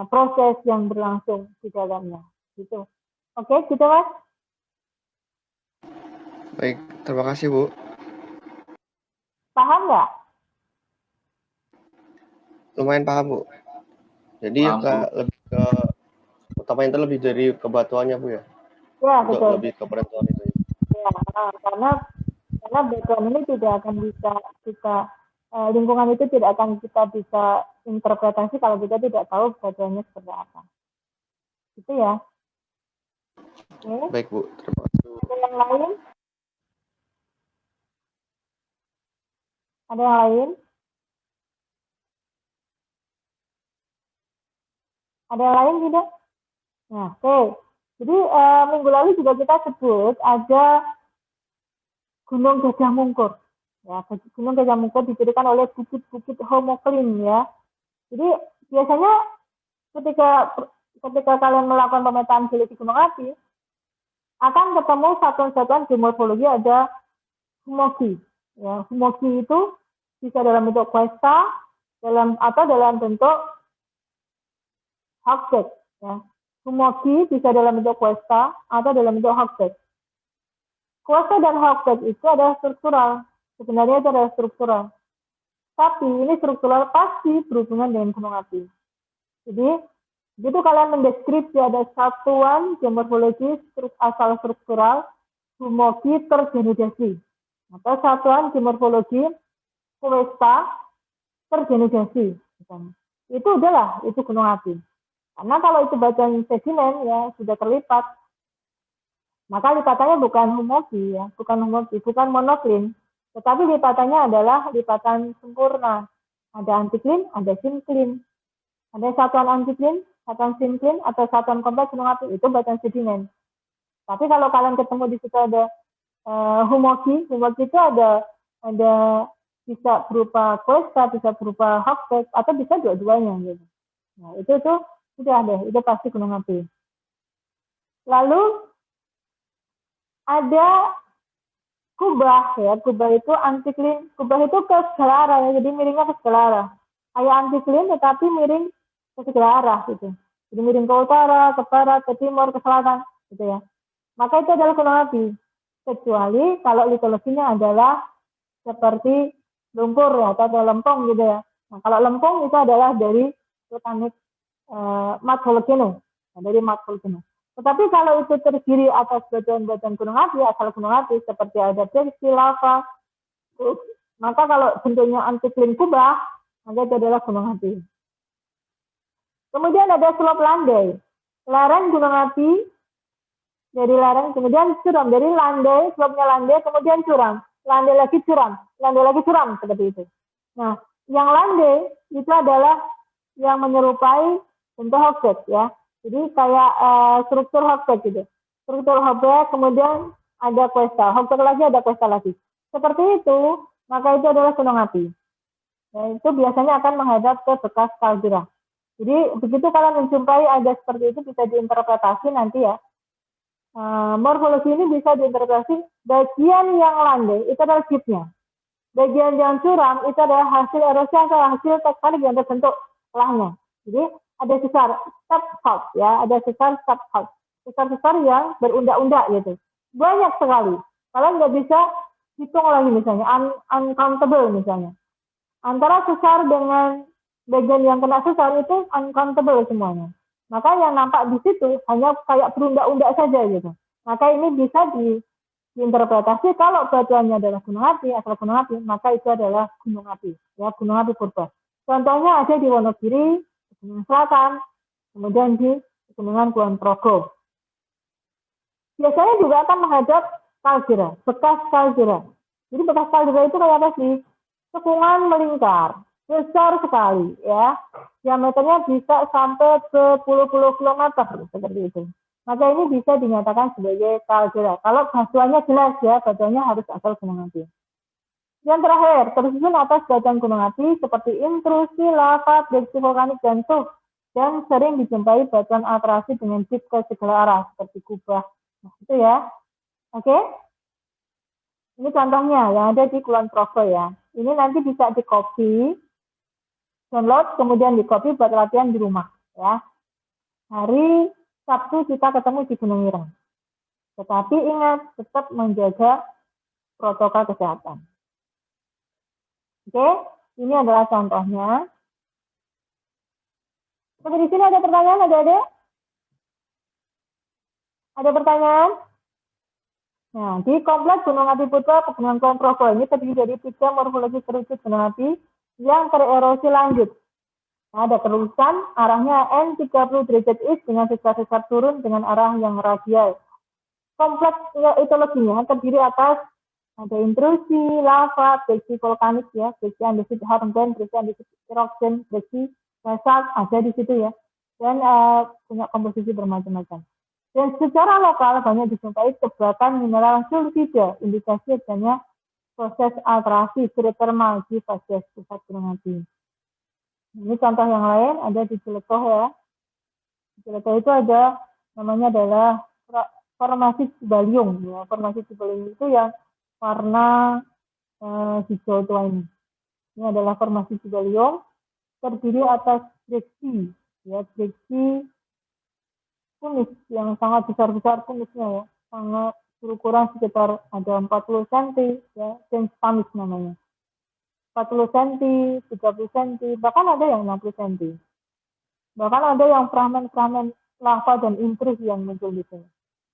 proses yang berlangsung di dalamnya, gitu. Oke, gitu Mas. Baik, terima kasih Bu. Paham nggak? Lumayan paham Bu. Jadi Paham, Bu. lebih ke utamanya itu lebih dari kebatuannya Bu ya. Ya, Untuk betul. lebih ke penentuan itu. Ya, karena background ini tidak akan bisa kita lingkungan itu tidak akan kita bisa interpretasi kalau kita tidak tahu backgroundnya seperti apa. Gitu ya. Oke. Baik Bu, terima kasih. Ada yang lain? Ada yang lain? Ada yang lain tidak? Nah, oke. Jadi minggu lalu juga kita sebut ada Gunung Gajah Mungkur. Ya, Gunung Gajah Mungkur didirikan oleh bukit-bukit homoklim, ya. Jadi biasanya ketika kalian melakukan pemetaan geologi gunung api, akan ketemu satuan-satuan geomorfologi, ada humogi. Ya, humogi itu bisa dalam bentuk kuesta, atau dalam bentuk hogback. Ya. Humogi bisa dalam bentuk kuesta atau dalam bentuk hogback. Kuesta dan hogback itu adalah struktural. Sebenarnya itu adalah struktural. Tapi ini struktural pasti berhubungan dengan gunung api. Jadi, begitu kalian mendeskripsi ada satuan geomorfologi asal struktural, humogi tergenodasi. Atau satuan geomorfologi kuesta tergenodasi. Itu udahlah, itu gunung api. Karena kalau itu batuan sedimen, ya sudah terlipat, maka lipatannya bukan humogi, ya, bukan monoklim, tetapi lipatannya adalah lipatan sempurna. Ada antiklin, ada sinklim. Ada satuan antiklin, satuan sinklim, atau satuan kompleks gunung api, itu batuan sedimen. Tapi kalau kalian ketemu di situ ada humogi itu ada bisa berupa kuesta, bisa berupa hogback, atau bisa dua-duanya, gitu. Nah, itu sudah ada, itu pasti gunung api. Lalu ada kubah, ya. Kubah itu antiklin. Kubah itu ke segala arah, ya. Jadi miringnya ke segala arah. Kayak antiklin tetapi miring ke segala arah, gitu. Jadi miring ke utara, ke barat, ke timur, ke selatan, gitu ya. Maka itu adalah gunung api. Kecuali kalau litologinya adalah seperti lumpur, ya, atau lempung, gitu ya. Nah, kalau lempung itu adalah dari vulkanik mat volcano, dari mat volcano. Tetapi kalau itu terdiri atas batuan-batuan gunung api, asal gunung api, seperti ada erupsi lava, maka kalau bentuknya antiklin kubah, maka itu adalah gunung api. Kemudian ada selop landai, lereng gunung api, dari lereng kemudian curam, dari landai, selopnya landai, kemudian curam, landai lagi curam, seperti itu. Nah, yang landai itu adalah yang menyerupai bentuk hogback, ya. Jadi kayak struktur hogback gitu. Struktur hogback, kemudian ada kuesta. Hogback lagi, ada kuesta lagi. Seperti itu, maka itu adalah gunung api. Ya, itu biasanya akan menghadap ke bekas kaldera. Jadi begitu kalian menjumpai ada seperti itu, bisa diinterpretasi nanti, ya. Morfologi ini bisa diinterpretasi bagian yang landai, itu adalah chipnya. Bagian yang curam, itu adalah hasil erosi atau hasil tektonik yang terbentuk setelahnya. Jadi ada sesar step fault, ya, ada sesar step fault, sesar yang berundak-undak, gitu, banyak sekali. Kalian nggak bisa hitung lagi, misalnya uncountable, misalnya antara sesar dengan bagian yang kena sesar itu uncountable semuanya. Maka yang nampak di situ hanya kayak berundak-undak saja, gitu. Maka ini bisa diinterpretasi kalau batuannya adalah gunung api, asal gunung api, maka itu adalah gunung api, ya, gunung api purba. Contohnya ada di Wonogiri, Gunung Selatan, kemudian di Pegunungan Kulon Progo. Biasanya juga akan menghadap kaldera, bekas kaldera. Jadi bekas kaldera itu kayak apa sih? Cekungan melingkar, besar sekali ya. Diameternya bisa sampai ke puluh-puluh kilometer seperti itu. Maka ini bisa dinyatakan sebagai kaldera. Kalau batuannya jelas ya, batuannya harus asal gunung api. Yang terakhir, tersusun atas batuan gunung api seperti intrusi, lava, breksi vulkanik, dan tuff. Dan sering dijumpai batuan alterasi dengan tip ke segala arah seperti kubah. Nah, itu ya. Oke? Ini contohnya yang ada di Kulon Progo ya. Ini nanti bisa di-copy, download, kemudian di-copy buat latihan di rumah ya. Hari Sabtu kita ketemu di Gunung Ireng. Tetapi ingat, tetap menjaga protokol kesehatan. Oke, ini adalah contohnya. Sampai di sini ada pertanyaan, ada? Ada pertanyaan? Nah, di kompleks Gunung Api Purba Pegunungan Kulon Progo ini terdiri dari 3 morfologi kerucut gunung api yang tererosi lanjut. Nah, ada kerucutan arahnya N30 derajat east dengan sesar-sesar turun dengan arah yang radial. Kompleks ekologinya terdiri atas ada intrusi, lava, breksi vulkanik ya, breksi andesit Hornbein, breksi andesit erosion, breksi basalt ada di situ ya, dan punya komposisi bermacam-macam. Dan secara lokal banyak dijumpai tebakan mineral sulfida, indikasi adanya proses alterasi geotermal di fase pusat gunung api. Ini contoh yang lain ada di Cilekoh ya. Di Cilekoh itu ada namanya adalah formasi Cibaliung ya. Formasi Cibaliung itu yang warna hijau tua ini. Ini adalah formasi Cibaliung terdiri atas breksi ya, breksi kunis yang sangat besar-besar kunisnya ya, sangat berukuran sekitar ada 40 cm ya, dan Spanish namanya. 40 cm, 30 cm, bahkan ada yang 60 cm. Bahkan ada yang fragmen-fragmen lava dan intrusi yang muncul di sini.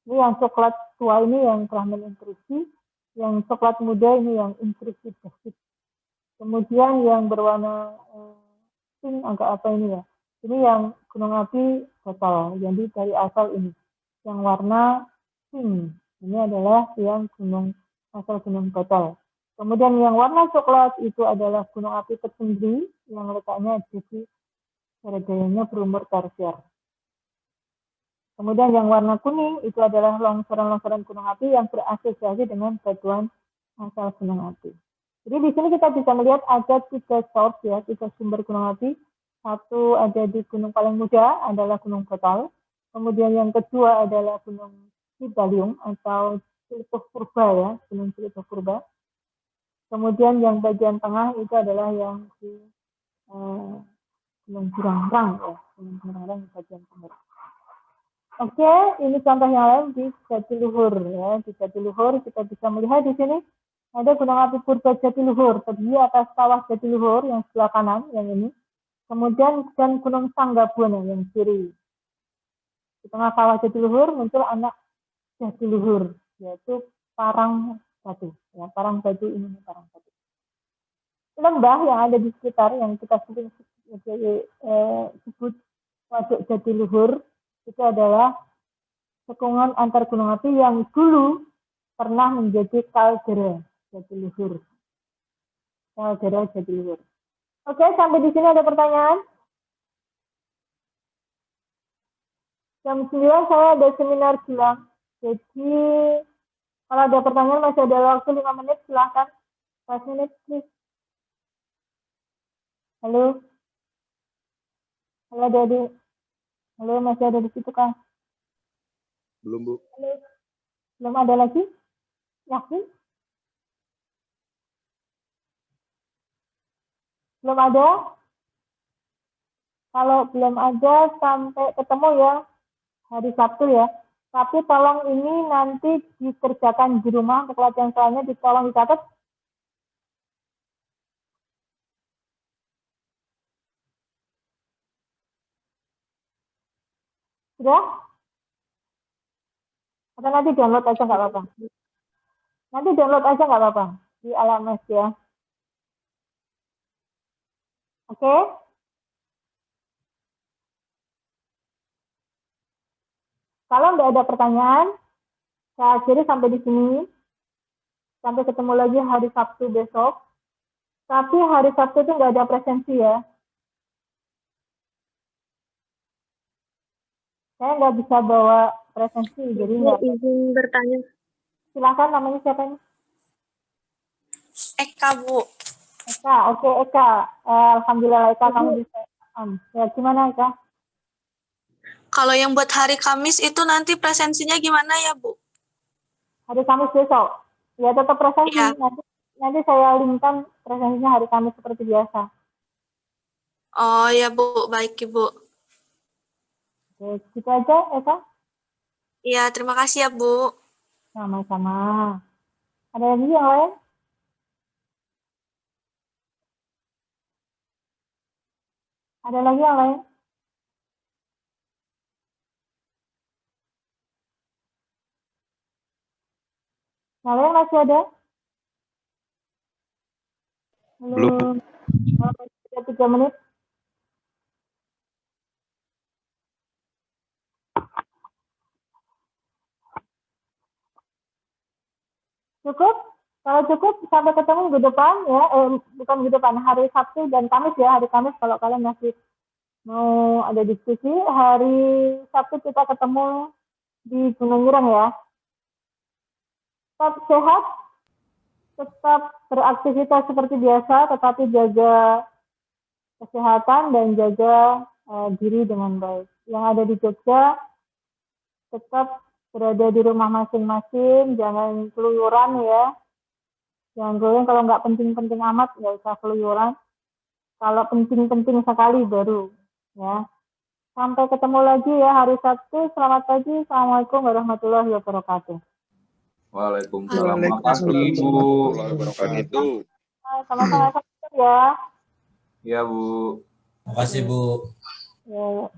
Ini yang coklat tua ini yang fragmen intrusi, yang coklat muda ini yang intrusi basic. Kemudian yang berwarna pink agak apa ini ya. Ini yang gunung api total, jadi dari asal ini. Yang warna pink, ini adalah yang asal gunung total. Kemudian yang warna coklat itu adalah gunung api tersendiri yang letaknya di dayanya berumur tersier. Kemudian yang warna kuning itu adalah longsoran-longsoran gunung api yang berasosiasi dengan batuan asal gunung api. Jadi di sini kita bisa melihat ada 3 source ya, 3 sumber gunung api. Satu ada di gunung paling muda adalah Gunung Batal. Kemudian yang kedua adalah Gunung Cibaliung atau Cilekoh Purba ya, Gunung Cilekoh Purba. Kemudian yang bagian tengah itu adalah yang di Gunung Burangrang ya, Gunung Burangrang bagian timur. Oke, ini contoh yang lain di Jatiluhur ya. Di Jatiluhur kita bisa melihat di sini ada Gunung Api Purba Jatiluhur terdiri atas kawah Jatiluhur yang sebelah kanan yang ini. Kemudian dan Gunung Sanggabuana yang kiri. Di tengah kawah Jatiluhur muncul anak Jatiluhur, yaitu Parang Batu. Ya, Parang Batu ini Parang Batu. Lembah yang ada di sekitar yang kita sebut Waduk Jatiluhur itu adalah cekungan antar gunung api yang dulu pernah menjadi kaldera Jatiluhur. Kaldera Jatiluhur. Oke, sampai di sini ada pertanyaan? Jam 9 saya ada seminar silang. Jadi, kalau ada pertanyaan masih ada waktu 5 menit, silahkan. 5 menit, please. Halo? Halo, Dodi. Halo, masih ada di situ, Kang? Belum, Bu. Halo? Belum ada lagi? Yakin? Belum ada? Kalau belum ada, sampai ketemu ya hari Sabtu ya. Tapi tolong ini nanti dikerjakan di rumah untuk latihan soalnya, tolong dicatat. Sudah? Atau nanti download aja nggak apa-apa? Nanti download aja nggak apa-apa di LMS ya. Oke? Kalau nggak ada pertanyaan, saya akhiri sampai di sini. Sampai ketemu lagi hari Sabtu besok. Tapi hari Sabtu itu nggak ada presensi ya. Saya nggak bisa bawa presensi, jadi nggak. Izin bertanya. Silakan, namanya siapa ini? Eka, Bu. Eka, oke Eka. Alhamdulillah Eka kamu bisa. Ya gimana Eka? Kalau yang buat hari Kamis itu nanti presensinya gimana ya, Bu? Hari Kamis besok. Ya tetap presensi. Iya. Nanti saya linkkan presensinya hari Kamis seperti biasa. Oh ya, Bu. Baik, Ibu. Oke, gitu aja Eka. Iya, terima kasih ya, Bu. Sama-sama. Ada lagi yang lain? Ada lagi yang lain? Yang lain masih ada? Belum. Ada 3 menit. Cukup? Kalau cukup sampai ketemu minggu depan ya, bukan minggu depan, hari Sabtu dan Kamis ya, hari Kamis kalau kalian masih mau ada diskusi, hari Sabtu kita ketemu di Gunung Ireng ya. Tetap sehat, tetap beraktivitas seperti biasa, tetapi jaga kesehatan dan jaga diri dengan baik. Yang ada di Jogja, tetap berada di rumah masing-masing, jangan keluyuran ya. Jangan keluyuran, kalau nggak penting-penting amat, nggak usah keluyuran. Kalau penting-penting sekali baru ya. Sampai ketemu lagi ya hari Sabtu. Selamat pagi. Assalamualaikum warahmatullahi wabarakatuh. Waalaikumsalam. Makasih, Bu. Wabarakatuh. Sama-sama ya. Iya, Bu. Makasih Bu. Ya.